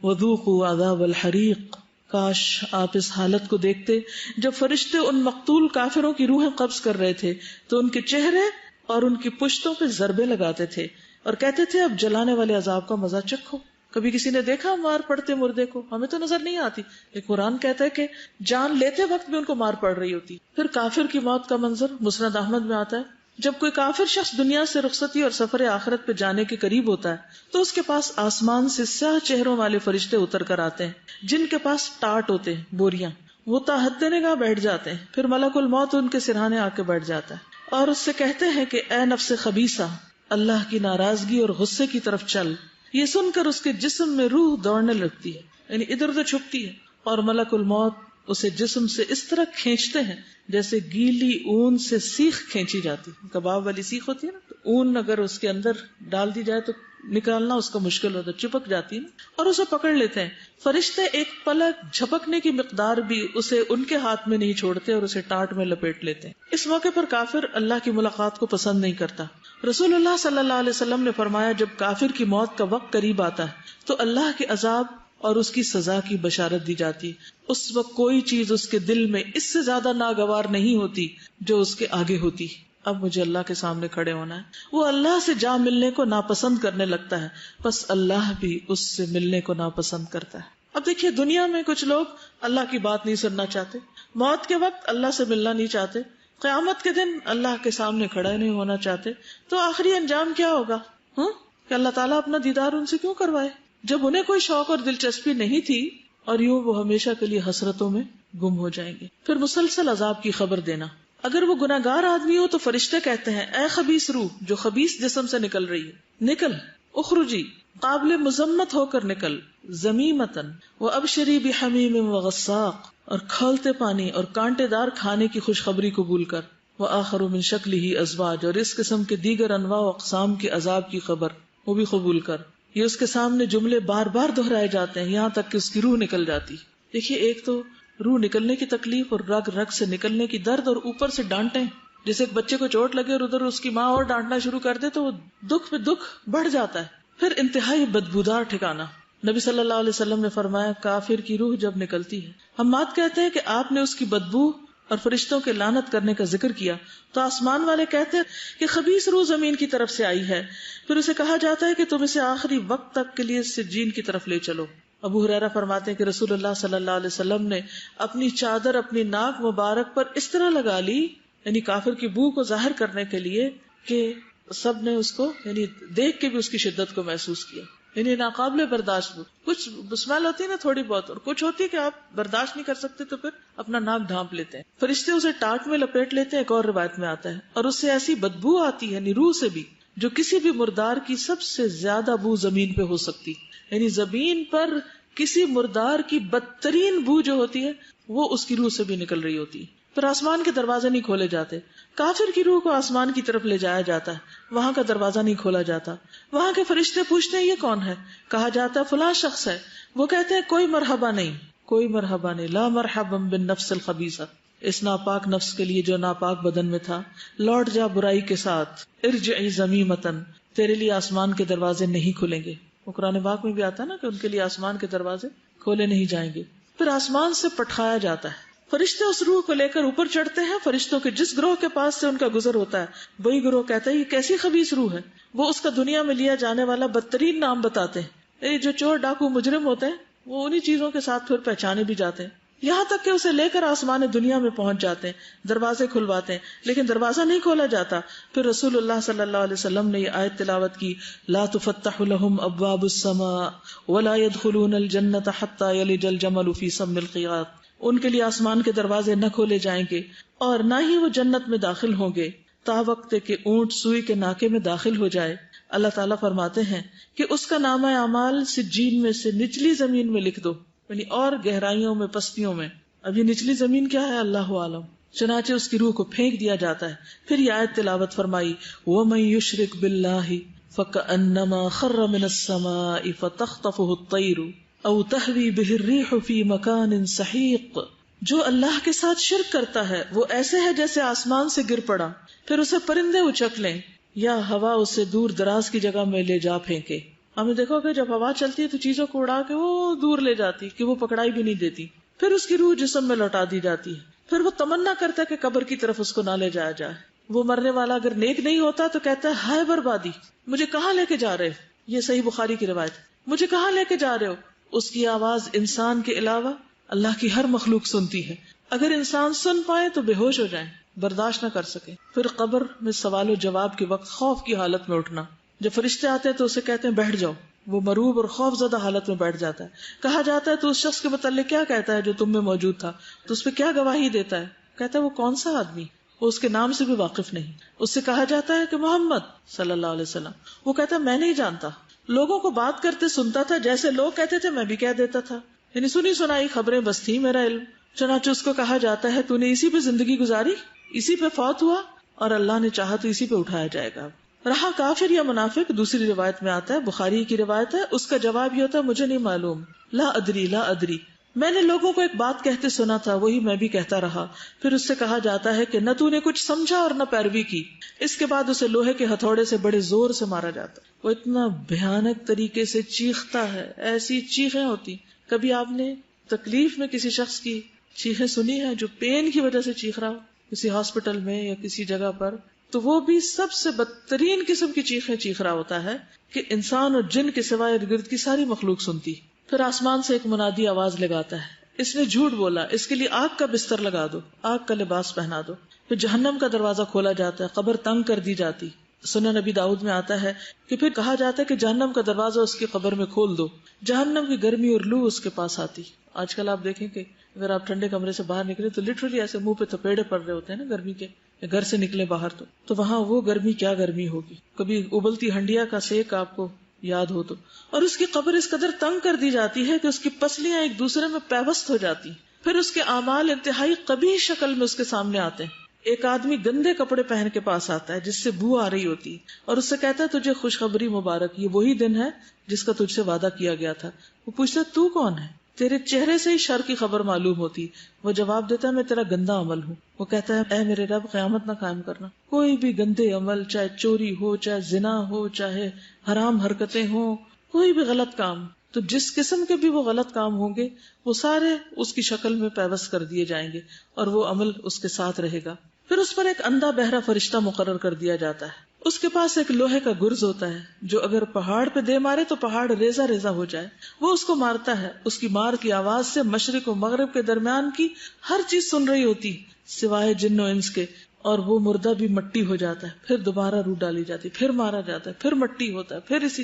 وَذُوقُوا عَذَابَ الْحَرِيقِ. کاش آپ اس حالت کو دیکھتے جب فرشتے ان مقتول کافروں کی روحیں قبض کر رہے تھے تو ان کے چہرے اور ان کی پشتوں پہ ضربے لگاتے تھے اور کہتے تھے اب جلانے والے عذاب کا مزہ چکھو. کبھی کسی نے دیکھا مار پڑتے مردے کو؟ ہمیں تو نظر نہیں آتی، لیکن قرآن کہتا ہے کہ جان لیتے وقت بھی ان کو مار پڑ رہی ہوتی. پھر کافر کی موت کا منظر مسند احمد میں آتا ہے. جب کوئی کافر شخص دنیا سے رخصتی اور سفر آخرت پہ جانے کے قریب ہوتا ہے تو اس کے پاس آسمان سے سیاہ چہروں والے فرشتے اتر کر آتے ہیں جن کے پاس ٹاٹ ہوتے ہیں، بوریاں. وہ تحت نگاہ بیٹھ جاتے ہیں. پھر ملک الموت ان کے سرہانے آ کے بیٹھ جاتا ہے اور اس سے کہتے ہیں کہ اے نفس خبیثہ، اللہ کی ناراضگی اور غصے کی طرف چل. یہ سن کر اس کے جسم میں روح دوڑنے لگتی ہے، یعنی ادھر ادھر چھپتی ہے، اور ملک الموت اسے جسم سے اس طرح کھینچتے ہیں جیسے گیلی اون سے سیخ کھینچی جاتی. کباب والی سیخ ہوتی ہے نا، تو اون اگر اس کے اندر ڈال دی جائے تو نکالنا اس کا مشکل ہوتا ہے، چپک جاتی ہے نا، اور اسے پکڑ لیتے ہیں. فرشتے ایک پلک جھپکنے کی مقدار بھی اسے ان کے ہاتھ میں نہیں چھوڑتے اور اسے ٹاٹ میں لپیٹ لیتے ہیں. اس موقع پر کافر اللہ کی ملاقات کو پسند نہیں کرتا. رسول اللہ صلی اللہ علیہ وسلم نے فرمایا جب کافر کی موت کا وقت قریب آتا ہے تو اللہ کے عذاب اور اس کی سزا کی بشارت دی جاتی. اس وقت کوئی چیز اس کے دل میں اس سے زیادہ ناگوار نہیں ہوتی جو اس کے آگے ہوتی. اب مجھے اللہ کے سامنے کھڑے ہونا ہے. وہ اللہ سے جا ملنے کو ناپسند کرنے لگتا ہے، بس اللہ بھی اس سے ملنے کو ناپسند کرتا ہے. اب دیکھیے دنیا میں کچھ لوگ اللہ کی بات نہیں سننا چاہتے، موت کے وقت اللہ سے ملنا نہیں چاہتے، قیامت کے دن اللہ کے سامنے کھڑا نہیں ہونا چاہتے. تو آخری انجام کیا ہوگا؟ کہ اللہ تعالیٰ اپنا دیدار ان سے کیوں کروائے جب انہیں کوئی شوق اور دلچسپی نہیں تھی، اور یوں وہ ہمیشہ کے لیے حسرتوں میں گم ہو جائیں گے. پھر مسلسل عذاب کی خبر دینا. اگر وہ گناہگار آدمی ہو تو فرشتے کہتے ہیں اے خبیث روح جو خبیث جسم سے نکل رہی ہے، نکل، اخرجی، قابل مذمت ہو کر نکل، ذمیمتن وابشری بحمیم وغساق، اور کھولتے پانی اور کانٹے دار کھانے کی خوشخبری قبول کر، وآخر من شکلہ ازواج، اور اس قسم کے دیگر انواع و اقسام کے عذاب کی خبر وہ بھی قبول کر. یہ اس کے سامنے جملے بار بار دہرائے جاتے ہیں یہاں تک کہ اس کی روح نکل جاتی. دیکھیے ایک تو روح نکلنے کی تکلیف اور رگ رگ سے نکلنے کی درد، اور اوپر سے ڈانٹیں. جیسے ایک بچے کو چوٹ لگے اور ادھر اس کی ماں اور ڈانٹنا شروع کر دے تو وہ دکھ پہ دکھ بڑھ جاتا ہے. پھر انتہائی بدبودار ٹھکانہ. نبی صلی اللہ علیہ وسلم نے فرمایا کافر کی روح جب نکلتی ہے، حماد کہتے ہیں کہ آپ نے اس کی بدبو اور فرشتوں کے لعنت کرنے کا ذکر کیا تو آسمان والے کہتے ہیں کہ خبیث روح زمین کی طرف سے آئی ہے. پھر اسے کہا جاتا ہے کہ تم اسے آخری وقت تک کے لیے سجین کی طرف لے چلو. ابو ہریرہ فرماتے ہیں کہ رسول اللہ صلی اللہ علیہ وسلم نے اپنی چادر اپنی ناک مبارک پر اس طرح لگا لی، یعنی کافر کی بو کو ظاہر کرنے کے لیے، کہ سب نے اس کو یعنی دیکھ کے بھی اس کی شدت کو محسوس کیا. یعنی ناقابل برداشت. کچھ اسمیل ہوتی ہے نا تھوڑی بہت، اور کچھ ہوتی ہے کہ آپ برداشت نہیں کر سکتے تو پھر اپنا ناک ڈھانپ لیتے ہیں. فرشتے اسے ٹاٹ میں لپیٹ لیتے ہیں، ایک اور روایت میں آتا ہے، اور اس سے ایسی بدبو آتی ہے یعنی روح سے بھی جو کسی بھی مردار کی سب سے زیادہ بو زمین پہ ہو سکتی. یعنی زمین پر کسی مردار کی بدترین بو جو ہوتی ہے وہ اس کی روح سے بھی نکل رہی ہوتی ہے. پھر آسمان کے دروازے نہیں کھولے جاتے. کافر کی روح کو آسمان کی طرف لے جایا جاتا ہے، وہاں کا دروازہ نہیں کھولا جاتا. وہاں کے فرشتے پوچھتے ہیں یہ کون ہے؟ کہا جاتا ہے فلاں شخص ہے. وہ کہتے ہیں کوئی مرحبا نہیں، کوئی مرحبا نہیں، لا مرحبا بالنفس الخبیثہ، اس ناپاک نفس کے لیے جو ناپاک بدن میں تھا، لوٹ جا برائی کے ساتھ، ارجعی ذمیمتن، تیرے لیے آسمان کے دروازے نہیں کھلیں گے. وہ قرآن پاک میں بھی آتا ہے نا کہ ان کے لیے آسمان کے دروازے کھولے نہیں جائیں گے. پھر آسمان سے پٹھایا جاتا ہے، فرشتے اس روح کو لے کر اوپر چڑھتے ہیں. فرشتوں کے جس گروہ کے پاس سے ان کا گزر ہوتا ہے وہی گروہ کہتا ہے یہ کیسی خبیث روح ہے. وہ اس کا دنیا میں لیا جانے والا بدترین نام بتاتے ہیں. یہ جو چور ڈاکو مجرم ہوتے ہیں وہ انہی چیزوں کے ساتھ پھر پہچانے بھی جاتے ہیں، یہاں تک کہ اسے لے کر آسمان دنیا میں پہنچ جاتے ہیں، دروازے کھلواتے ہیں، لیکن دروازہ نہیں کھولا جاتا. پھر رسول اللہ صلی اللہ علیہ وسلم نے یہ آیت تلاوت کی، لا تفتح لهم ابواب السماء ولا يدخلون الجنة حتى يلج الجمل في سم الخياط. ان کے لیے آسمان کے دروازے نہ کھولے جائیں گے اور نہ ہی وہ جنت میں داخل ہوں گے تا وقت کہ اونٹ سوئی کے ناکے میں داخل ہو جائے. اللہ تعالیٰ فرماتے ہیں کہ اس کا نامہ اعمال سجین میں سے نچلی زمین میں لکھ دو، یعنی اور گہرائیوں میں، پستیوں میں. اب یہ نچلی زمین کیا ہے اللہ عالم. چنانچہ اس کی روح کو پھینک دیا جاتا ہے. پھر یہ آیت تلاوت فرمائی، وَمَن يُشْرِكْ بِاللَّهِ فَكَأَنَّمَا خَرَّ مِنَ السَّمَاءِ فَتَخْطَفُهُ الطَّيْرُ أَوْ تَهْوِي بِهِ الرِّيحُ فِي مَكَانٍ سَحِيقٍ. جو اللہ کے ساتھ شرک کرتا ہے وہ ایسے ہے جیسے آسمان سے گر پڑا، پھر اسے پرندے اچک لیں یا ہوا اسے دور دراز کی جگہ میں لے جا پھینکے. ہم نے دیکھو کہ جب ہوا چلتی ہے تو چیزوں کو اڑا کے وہ دور لے جاتی کہ وہ پکڑائی بھی نہیں دیتی. پھر اس کی روح جسم میں لوٹا دی جاتی ہے. پھر وہ تمنا کرتا ہے کہ قبر کی طرف اس کو نہ لے جایا جائے. وہ مرنے والا اگر نیک نہیں ہوتا تو کہتا ہے ہائے بربادی، مجھے کہاں لے کے جا رہے ہو. یہ صحیح بخاری کی روایت، مجھے کہاں لے کے جا رہے ہو. اس کی آواز انسان کے علاوہ اللہ کی ہر مخلوق سنتی ہے. اگر انسان سن پائے تو بے ہوش ہو جائیں، برداشت نہ کر سکے. پھر قبر میں سوال و جواب کے وقت خوف کی حالت میں اٹھنا. جب فرشتے آتے ہیں تو اسے کہتے ہیں بیٹھ جاؤ. وہ مروب اور خوف زدہ حالت میں بیٹھ جاتا ہے. کہا جاتا ہے تو اس شخص کے متعلق کیا کہتا ہے جو تم میں موجود تھا؟ تو اس پہ کیا گواہی دیتا ہے؟ کہتا ہے وہ کون سا آدمی، وہ اس کے نام سے بھی واقف نہیں. اس سے کہا جاتا ہے کہ محمد صلی اللہ علیہ وسلم. وہ کہتا ہے میں نہیں جانتا، لوگوں کو بات کرتے سنتا تھا، جیسے لوگ کہتے تھے میں بھی کہہ دیتا تھا، یعنی سنی سنائی خبریں بس تھی میرا علم. چنانچہ اس کو کہا جاتا ہے تو نے اسی پہ زندگی گزاری، اسی پہ فوت ہوا، اور اللہ نے چاہا تو اسی پہ اٹھایا جائے گا. رہا کافر یا منافق، دوسری روایت میں آتا ہے، بخاری کی روایت ہے، اس کا جواب یہ ہوتا ہے مجھے نہیں معلوم، لا ادری لا ادری. میں نے لوگوں کو ایک بات کہتے سنا تھا، وہی میں بھی کہتا رہا. پھر اس سے کہا جاتا ہے کہ نہ تو نے کچھ سمجھا اور نہ پیروی کی. اس کے بعد اسے لوہے کے ہتھوڑے سے بڑے زور سے مارا جاتا. وہ اتنا بھیانک طریقے سے چیختا ہے، ایسی چیخیں ہوتی. کبھی آپ نے تکلیف میں کسی شخص کی چیخیں سنی ہے جو پین کی وجہ سے چیخ رہا ہو کسی ہاسپٹل میں یا کسی جگہ پر؟ تو وہ بھی سب سے بدترین قسم کی چیخیں چیخ رہا ہوتا ہے کہ انسان اور جن کے سوائے ارد گرد کی ساری مخلوق سنتی. پھر آسمان سے ایک منادی آواز لگاتا ہے، اس نے جھوٹ بولا، اس کے لیے آگ کا بستر لگا دو، آگ کا لباس پہنا دو. پھر جہنم کا دروازہ کھولا جاتا ہے، قبر تنگ کر دی جاتی. سنن نبی داؤد میں آتا ہے کہ پھر کہا جاتا ہے کہ جہنم کا دروازہ اس کی قبر میں کھول دو. جہنم کی گرمی اور لو اس کے پاس آتی. آج کل آپ دیکھیں کہ اگر آپ ٹھنڈے کمرے سے باہر نکلے تو لٹرلی ایسے منہ پہ تھپیڑے پڑ رہے ہوتے ہیں نا گرمی کے. گھر سے نکلے باہر تو وہاں وہ گرمی کیا گرمی ہوگی. کبھی ابلتی ہنڈیا کا سیک آپ کو یاد ہو تو. اور اس کی قبر اس قدر تنگ کر دی جاتی ہے کہ اس کی پسلیاں ایک دوسرے میں پیوست ہو جاتی. پھر اس کے اعمال انتہائی قبیح شکل میں اس کے سامنے آتے ہیں. ایک آدمی گندے کپڑے پہن کے پاس آتا ہے جس سے بو آ رہی ہوتی اور اس سے کہتا ہے تجھے خوشخبری مبارک، یہ وہی دن ہے جس کا تجھ سے وعدہ کیا گیا تھا. وہ پوچھتا ہے تو کون ہے؟ تیرے چہرے سے ہی شر کی خبر معلوم ہوتی. وہ جواب دیتا ہے میں تیرا گندا عمل ہوں. وہ کہتا ہے اے میرے رب قیامت نہ قائم کرنا. کوئی بھی گندے عمل، چاہے چوری ہو، چاہے زنا ہو، چاہے حرام حرکتیں ہوں، کوئی بھی غلط کام، تو جس قسم کے بھی وہ غلط کام ہوں گے وہ سارے اس کی شکل میں پیوست کر دیے جائیں گے اور وہ عمل اس کے ساتھ رہے گا. پھر اس پر ایک اندھا بہرا فرشتہ مقرر کر دیا جاتا ہے. اس کے پاس ایک لوہے کا گرز ہوتا ہے جو اگر پہاڑ پہ دے مارے تو پہاڑ ریزہ ریزہ ہو جائے. وہ اس کو مارتا ہے. اس کی مار کی آواز سے مشرق و مغرب کے درمیان کی ہر چیز سن رہی ہوتی سوائے جن و انس کے، اور وہ مردہ بھی مٹی ہو جاتا ہے. پھر دوبارہ روح ڈالی جاتی، پھر مارا جاتا ہے، پھر مٹی ہوتا ہے، پھر اسی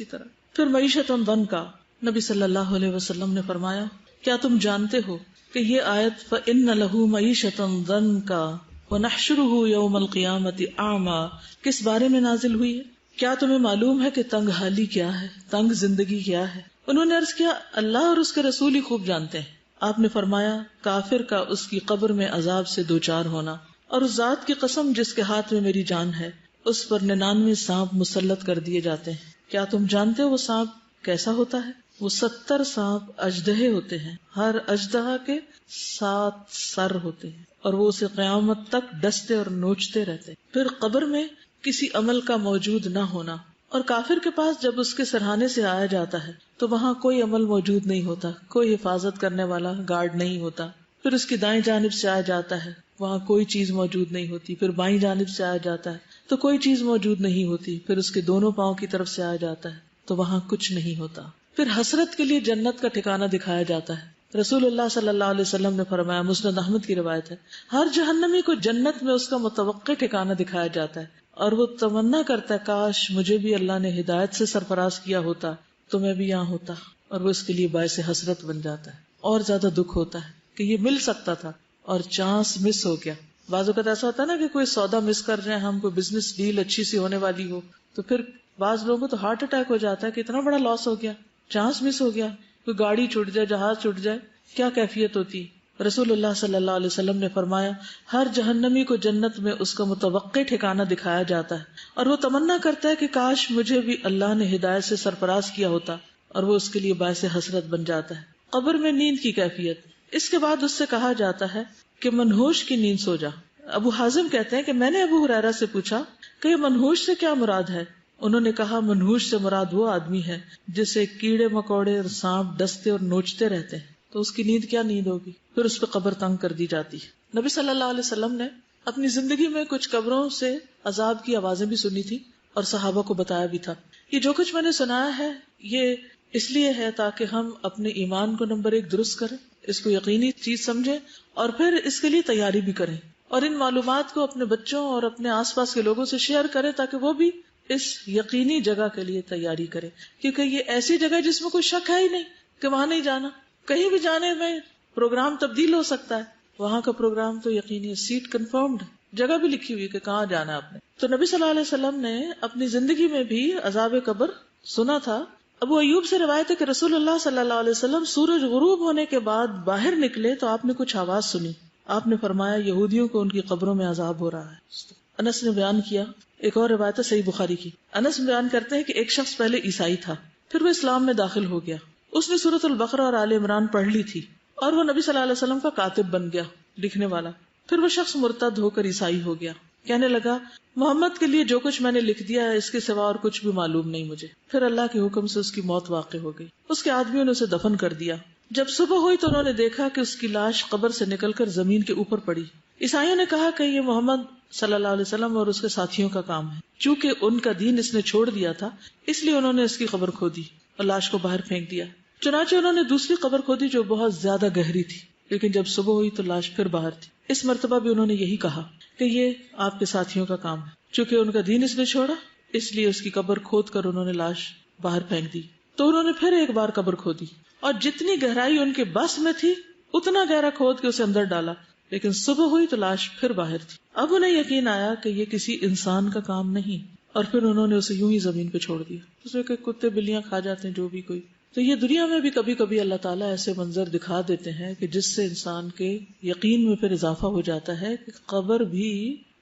طرح. پھر معیشت دن کا نبی صلی اللہ علیہ وسلم نے فرمایا کیا تم جانتے ہو کہ یہ آیت فَإِنَّ لَهُ مَعِيشَةً ضَنْكَ وَنَحْشُرُهُ يَوْمَ الْقِيَامَةِ أَعْمَى کس بارے میں نازل ہوئی ہے؟ کیا تمہیں معلوم ہے کہ تنگ حالی کیا ہے، تنگ زندگی کیا ہے؟ انہوں نے عرض کیا اللہ اور اس کے رسول ہی خوب جانتے ہیں. آپ نے فرمایا کافر کا اس کی قبر میں عذاب سے دوچار ہونا، اور اس ذات کی قسم جس کے ہاتھ میں میری جان ہے اس پر 99 سانپ مسلط کر دیے جاتے ہیں. کیا تم جانتے ہو وہ سانپ کیسا ہوتا ہے؟ وہ 70 سانپ اژدہے ہوتے ہیں، ہر اژدہا کے 7 سر ہوتے ہیں، اور وہ اسے قیامت تک ڈستے اور نوچتے رہتے ہیں۔ پھر قبر میں کسی عمل کا موجود نہ ہونا، اور کافر کے پاس جب اس کے سرہانے سے آیا جاتا ہے تو وہاں کوئی عمل موجود نہیں ہوتا، کوئی حفاظت کرنے والا گارڈ نہیں ہوتا۔ پھر اس کی دائیں جانب سے آیا جاتا ہے، وہاں کوئی چیز موجود نہیں ہوتی۔ پھر بائیں جانب سے آیا جاتا ہے تو کوئی چیز موجود نہیں ہوتی۔ پھر اس کے دونوں پاؤں کی طرف سے آیا جاتا ہے تو وہاں کچھ نہیں ہوتا۔ پھر حسرت کے لیے جنت کا ٹھکانہ دکھایا جاتا ہے۔ رسول اللہ صلی اللہ علیہ وسلم نے فرمایا، مسند احمد کی روایت ہے، ہر جہنمی کو جنت میں اس کا متوقع ٹھکانہ دکھایا جاتا ہے، اور وہ تمنا کرتا ہے کاش مجھے بھی اللہ نے ہدایت سے سرفراز کیا ہوتا تو میں بھی یہاں ہوتا، اور وہ اس کے لیے باعث حسرت بن جاتا ہے۔ اور زیادہ دکھ ہوتا ہے کہ یہ مل سکتا تھا اور چانس مس ہو گیا۔ بعض اوقات ایسا ہوتا ہے نا کہ کوئی سودا مس کر جائیں ہم، کوئی بزنس ڈیل اچھی سی ہونے والی ہو تو پھر بعض لوگوں کو تو ہارٹ اٹیک ہو جاتا ہے کہ اتنا بڑا لاس ہو گیا، چانس مس ہو گیا، کوئی گاڑی چھوٹ جائے، جہاز چھوٹ جائے، کیا کیفیت ہوتی۔ رسول اللہ صلی اللہ علیہ وسلم نے فرمایا، ہر جہنمی کو جنت میں اس کا متوقع ٹھکانہ دکھایا جاتا ہے، اور وہ تمنا کرتا ہے کہ کاش مجھے بھی اللہ نے ہدایت سے سرفراز کیا ہوتا، اور وہ اس کے لیے باعث حسرت بن جاتا ہے۔ قبر میں نیند کی کیفیت، اس کے بعد اس سے کہا جاتا ہے کہ منحوش کی نیند سو جا۔ ابو حازم کہتے ہیں کہ میں نے ابو ہریرہ سے پوچھا کہ یہ منحوش سے کیا مراد ہے؟ انہوں نے کہا، منحوش سے مراد وہ آدمی ہے جسے کیڑے مکوڑے اور سانپ ڈستے اور نوچتے رہتے ہیں، تو اس کی نیند کیا نیند ہوگی؟ پھر اس پہ قبر تنگ کر دی جاتی ہے۔ نبی صلی اللہ علیہ وسلم نے اپنی زندگی میں کچھ قبروں سے عذاب کی آوازیں بھی سنی تھی اور صحابہ کو بتایا بھی تھا۔ یہ جو کچھ میں نے سنایا ہے یہ اس لیے ہے تاکہ ہم اپنے ایمان کو نمبر 1 درست کریں، اس کو یقینی چیز سمجھیں، اور پھر اس کے لیے تیاری بھی کریں، اور ان معلومات کو اپنے بچوں اور اپنے آس پاس کے لوگوں سے شیئر کریں تاکہ وہ بھی اس یقینی جگہ کے لیے تیاری کریں، کیونکہ یہ ایسی جگہ جس میں کوئی شک ہے ہی نہیں کہ وہاں نہیں جانا۔ کہیں بھی جانے میں پروگرام تبدیل ہو سکتا ہے، وہاں کا پروگرام تو یقینی سیٹ کنفرمڈ ہے، جگہ بھی لکھی ہوئی کہ کہاں جانا ہے آپ نے۔ تو نبی صلی اللہ علیہ وسلم نے اپنی زندگی میں بھی عذاب قبر سنا تھا۔ ابو ایوب سے روایت ہے کہ رسول اللہ صلی اللہ علیہ وسلم سورج غروب ہونے کے بعد باہر نکلے تو آپ نے کچھ آواز سنی۔ آپ نے فرمایا، یہودیوں کو ان کی قبروں میں عذاب ہو رہا ہے۔ انس نے بیان کیا، ایک اور روایت ہے صحیح بخاری کی، انس بیان کرتے ہیں کہ ایک شخص پہلے عیسائی تھا، پھر وہ اسلام میں داخل ہو گیا، اس نے سورۃ البقرہ اور آل عمران پڑھ لی تھی، اور وہ نبی صلی اللہ علیہ وسلم کا کاتب بن گیا، لکھنے والا۔ پھر وہ شخص مرتد ہو کر عیسائی ہو گیا، کہنے لگا، محمد کے لیے جو کچھ میں نے لکھ دیا ہے اس کے سوا اور کچھ بھی معلوم نہیں مجھے۔ پھر اللہ کے حکم سے اس کی موت واقع ہو گئی، اس کے آدمیوں نے اسے دفن کر دیا۔ جب صبح ہوئی تو انہوں نے دیکھا کہ اس کی لاش قبر سے نکل کر زمین کے اوپر پڑی۔ عیسائیوں نے کہا کہ یہ محمد صلی اللہ علیہ وسلم اور اس کے ساتھیوں کا کام ہے، چونکہ ان کا دین اس نے چھوڑ دیا تھا اس لیے انہوں نے اس کی قبر کھودی اور لاش کو باہر پھینک دیا۔ چنانچہ انہوں نے دوسری قبر کھودی جو بہت زیادہ گہری تھی، لیکن جب صبح ہوئی تو لاش پھر باہر تھی۔ اس مرتبہ بھی انہوں نے یہی کہا کہ یہ آپ کے ساتھیوں کا کام ہے، چونکہ ان کا دین اس نے چھوڑا اس لیے اس کی قبر کھود کر انہوں نے لاش باہر پھینک دی۔ تو انہوں نے پھر ایک بار قبر کھودی اور جتنی گہرائی ان کے بس میں تھی اتنا گہرا کھود کے اسے اندر ڈالا، لیکن صبح ہوئی تو لاش پھر باہر تھی۔ اب انہیں یقین آیا کہ یہ کسی انسان کا کام نہیں، اور پھر انہوں نے اسے یوں ہی زمین پہ چھوڑ دیا، اس میں کہ کتے بلیاں کھا جاتے ہیں جو بھی کوئی۔ تو یہ دنیا میں بھی کبھی کبھی اللہ تعالیٰ ایسے منظر دکھا دیتے ہیں کہ جس سے انسان کے یقین میں پھر اضافہ ہو جاتا ہے کہ قبر بھی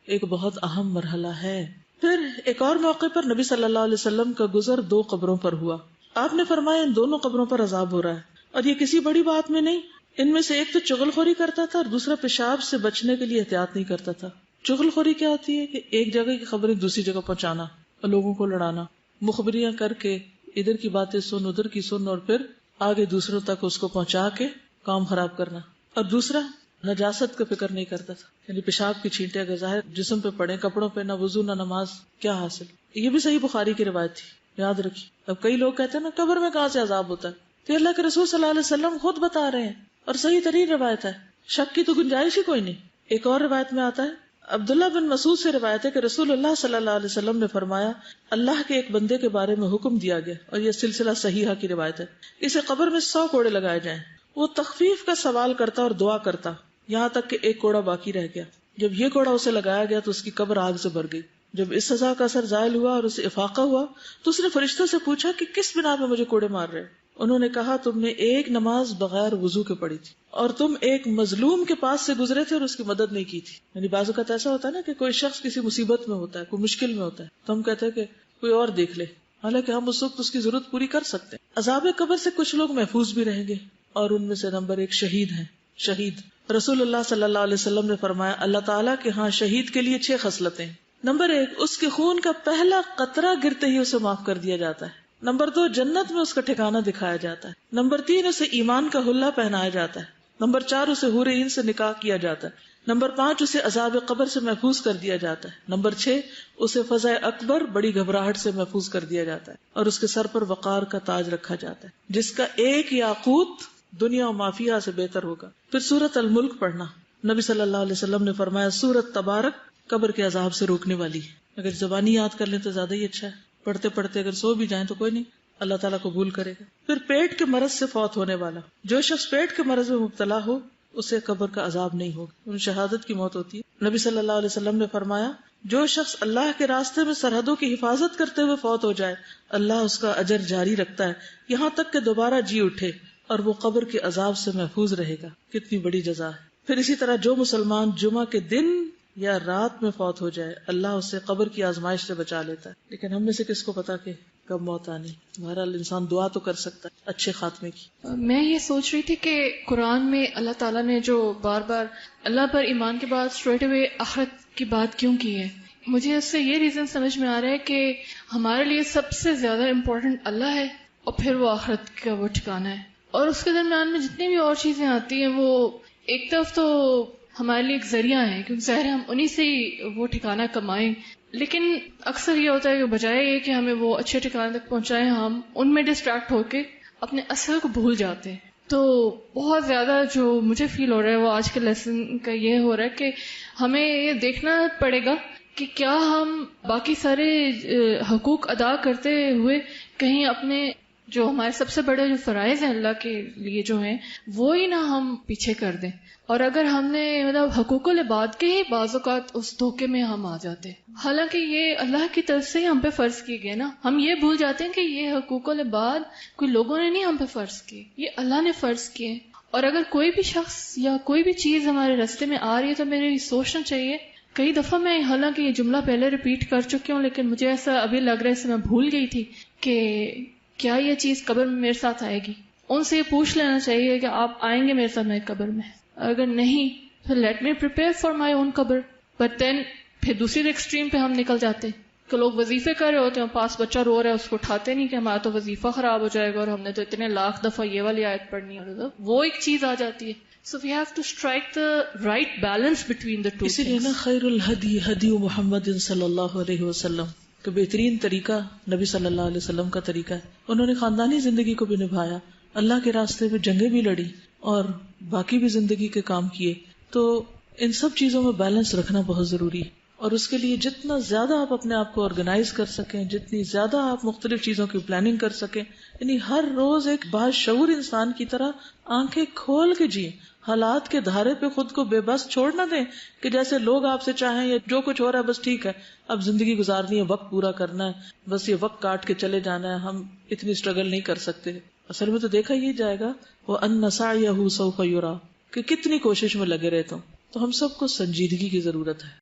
ایک بہت اہم مرحلہ ہے۔ پھر ایک اور موقع پر نبی صلی اللہ علیہ وسلم کا گزر 2 قبروں پر ہوا۔ آپ نے فرمایا ان دونوں قبروں پر عذاب ہو رہا ہے، اور یہ کسی بڑی بات میں نہیں، ان میں سے ایک تو چغل خوری کرتا تھا اور دوسرا پیشاب سے بچنے کے لیے احتیاط نہیں کرتا تھا۔ چغل خوری کیا ہوتی ہے کہ ایک جگہ کی خبریں دوسری جگہ پہنچانا اور لوگوں کو لڑانا، مخبریاں کر کے ادھر کی باتیں سن ادھر کی سن اور پھر آگے دوسروں تک اس کو پہنچا کے کام خراب کرنا۔ اور دوسرا نجاست کا فکر نہیں کرتا تھا، یعنی پیشاب کی چھینٹیں اگر ظاہر جسم پہ پڑے، کپڑوں پہ، نہ وضو نہ نماز، کیا حاصل۔ یہ بھی صحیح بخاری کی روایت تھی، یاد رکھیے۔ اب کئی لوگ کہتے ہیں نا قبر میں کہاں سے عذاب ہوتا ہے، تو اللہ کے رسول صلی اللہ علیہ وسلم خود بتا رہے ہیں اور صحیح ترین روایت ہے، شک کی تو گنجائش ہی کوئی نہیں۔ ایک اور روایت میں آتا ہے، عبداللہ بن مسعود سے روایت ہے کہ رسول اللہ صلی اللہ علیہ وسلم نے فرمایا، اللہ کے ایک بندے کے بارے میں حکم دیا گیا، اور یہ سلسلہ صحیحہ کی روایت ہے، اسے قبر میں 100 کوڑے لگائے جائیں، وہ تخفیف کا سوال کرتا اور دعا کرتا یہاں تک کہ ایک کوڑا باقی رہ گیا۔ جب یہ کوڑا اسے لگایا گیا تو اس کی قبر آگ سے بھر گئی۔ جب اس سزا کا اثر زائل ہوا اور اسے افاقہ ہوا تو اس نے فرشتوں سے پوچھا کہ کس بنا پہ مجھے کوڑے مار رہے؟ انہوں نے کہا، تم نے ایک نماز بغیر وضو کے پڑھی تھی اور تم ایک مظلوم کے پاس سے گزرے تھے اور اس کی مدد نہیں کی تھی۔ یعنی بعض اوقات ایسا ہوتا ہے نا کہ کوئی شخص کسی مصیبت میں ہوتا ہے، کوئی مشکل میں ہوتا ہے، تو ہم کہتے ہیں کہ کوئی اور دیکھ لے، حالانکہ ہم اس وقت اس کی ضرورت پوری کر سکتے ہیں. عذاب قبر سے کچھ لوگ محفوظ بھی رہیں گے، اور ان میں سے نمبر 1 شہید ہیں. شہید رسول اللہ صلی اللہ علیہ وسلم نے فرمایا اللہ تعالیٰ کے ہاں شہید کے لیے 6 خصلتیں. نمبر 1 اس کے خون کا پہلا قطرہ گرتے ہی اسے معاف کر دیا جاتا ہے. نمبر 2 جنت میں اس کا ٹھکانہ دکھایا جاتا ہے. نمبر 3 اسے ایمان کا حلہ پہنایا جاتا ہے. نمبر 4 اسے حور عین سے نکاح کیا جاتا ہے. نمبر 5 اسے عذاب قبر سے محفوظ کر دیا جاتا ہے. نمبر 6 اسے فزع اکبر بڑی گھبراہٹ سے محفوظ کر دیا جاتا ہے اور اس کے سر پر وقار کا تاج رکھا جاتا ہے جس کا ایک یاقوت دنیا و مافیہ سے بہتر ہوگا. پھر سورۃ الملک پڑھنا. نبی صلی اللہ علیہ وسلم نے فرمایا سورۃ تبارک قبر کے عذاب سے روکنے والی ہے. اگر زبانی یاد کر لیں تو زیادہ ہی اچھا ہے. پڑھتے پڑھتے اگر سو بھی جائیں تو کوئی نہیں، اللہ تعالیٰ قبول کرے گا. پھر پیٹ کے مرض سے فوت ہونے والا، جو شخص پیٹ کے مرض میں مبتلا ہو اسے قبر کا عذاب نہیں ہوگا، ان شہادت کی موت ہوتی ہے. نبی صلی اللہ علیہ وسلم نے فرمایا جو شخص اللہ کے راستے میں سرحدوں کی حفاظت کرتے ہوئے فوت ہو جائے اللہ اس کا اجر جاری رکھتا ہے یہاں تک کہ دوبارہ جی اٹھے اور وہ قبر کے عذاب سے محفوظ رہے گا. کتنی بڑی جزا ہے. پھر اسی طرح جو مسلمان جمعہ کے دن یا رات میں فوت ہو جائے اللہ اسے قبر کی آزمائش سے بچا لیتا ہے. لیکن ہم میں سے کس کو پتا کہ کب موت آنی. بہرحال انسان دعا تو کر سکتا ہے اچھے خاتمے کی. میں یہ سوچ رہی تھی کہ قرآن میں اللہ تعالیٰ نے جو بار بار اللہ پر ایمان کے بعد اسٹریٹ اوے آخرت کی بات کیوں کی ہے، مجھے اس سے یہ ریزن سمجھ میں آ رہا ہے کہ ہمارے لیے سب سے زیادہ امپورٹنٹ اللہ ہے اور پھر وہ آخرت کا وہ ٹھکانہ ہے، اور اس کے درمیان میں جتنی بھی اور چیزیں آتی ہیں وہ ایک طرف تو ہمارے لیے ایک ذریعہ ہے کیونکہ ظاہر ہم انہی سے ہی وہ ٹھکانہ کمائیں، لیکن اکثر یہ ہوتا ہے کہ بجائے یہ کہ ہمیں وہ اچھے ٹھکانے تک پہنچائیں ہم ان میں ڈسٹریکٹ ہو کے اپنے اصل کو بھول جاتے ہیں. تو بہت زیادہ جو مجھے فیل ہو رہا ہے وہ آج کے لیسن کا یہ ہو رہا ہے کہ ہمیں یہ دیکھنا پڑے گا کہ کیا ہم باقی سارے حقوق ادا کرتے ہوئے کہیں اپنے جو ہمارے سب سے بڑے جو فرائض ہیں اللہ کے لیے جو ہیں وہی نہ ہم پیچھے کر دیں. اور اگر ہم نے مطلب حقوق العباد کے ہی بعض اوقات اس دھوکے میں ہم آ جاتے ہیں، حالانکہ یہ اللہ کی طرف سے ہی ہم پہ فرض کیے گئے نا. ہم یہ بھول جاتے ہیں کہ یہ حقوق العباد کوئی لوگوں نے نہیں ہم پہ فرض کیے، یہ اللہ نے فرض کیے. اور اگر کوئی بھی شخص یا کوئی بھی چیز ہمارے راستے میں آ رہی ہے تو میرے سوچنا چاہیے. کئی دفعہ میں حالانکہ یہ جملہ پہلے ریپیٹ کر چکی ہوں لیکن مجھے ایسا ابھی لگ رہا ہے اسے میں بھول گئی تھی کہ کیا یہ چیز قبر میں میرے ساتھ آئے گی. ان سے یہ پوچھ لینا چاہیے کہ آپ آئیں گے میرے ساتھ میری قبر میں، اگر نہیں پھر let me prepare for my own قبر. بٹ دین پھر دوسری ایکسٹریم پہ ہم نکل جاتے ہیں کہ لوگ وظیفے کر رہے ہوتے ہیں، پاس بچہ رو رہا ہے اس کو اٹھاتے نہیں کہ ہمارا تو وظیفہ خراب ہو جائے گا اور ہم نے تو اتنے لاکھ دفعہ یہ والی آیت پڑھنی ہے، وہ ایک چیز آ جاتی ہے. So we have to strike the right balance between the two. اسی لیے نا خیر الہدی ہدی محمد صلی اللہ علیہ وسلم کہ بہترین طریقہ نبی صلی اللہ علیہ وسلم کا طریقہ ہے. انہوں نے خاندانی زندگی کو بھی نبھایا، اللہ کے راستے میں جنگیں بھی لڑی اور باقی بھی زندگی کے کام کیے. تو ان سب چیزوں میں بیلنس رکھنا بہت ضروری ہے، اور اس کے لیے جتنا زیادہ آپ اپنے آپ کو آرگنائز کر سکیں، جتنی زیادہ آپ مختلف چیزوں کی پلاننگ کر سکیں، یعنی ہر روز ایک باشعور انسان کی طرح آنکھیں کھول کے جئیں، حالات کے دھارے پہ خود کو بے بس چھوڑ نہ دیں کہ جیسے لوگ آپ سے چاہیں یا جو کچھ ہو رہا ہے بس ٹھیک ہے اب زندگی گزارنی ہے، وقت پورا کرنا ہے، بس یہ وقت کاٹ کے چلے جانا ہے، ہم اتنی اسٹرگل نہیں کر سکتے. اصل میں تو دیکھا یہ جائے گا وَأَنَّ سَعْيَهُ سَوْفَ يُرَىٰ کہ کتنی کوشش میں لگے رہتا ہوں. تو ہم سب کو سنجیدگی کی ضرورت ہے.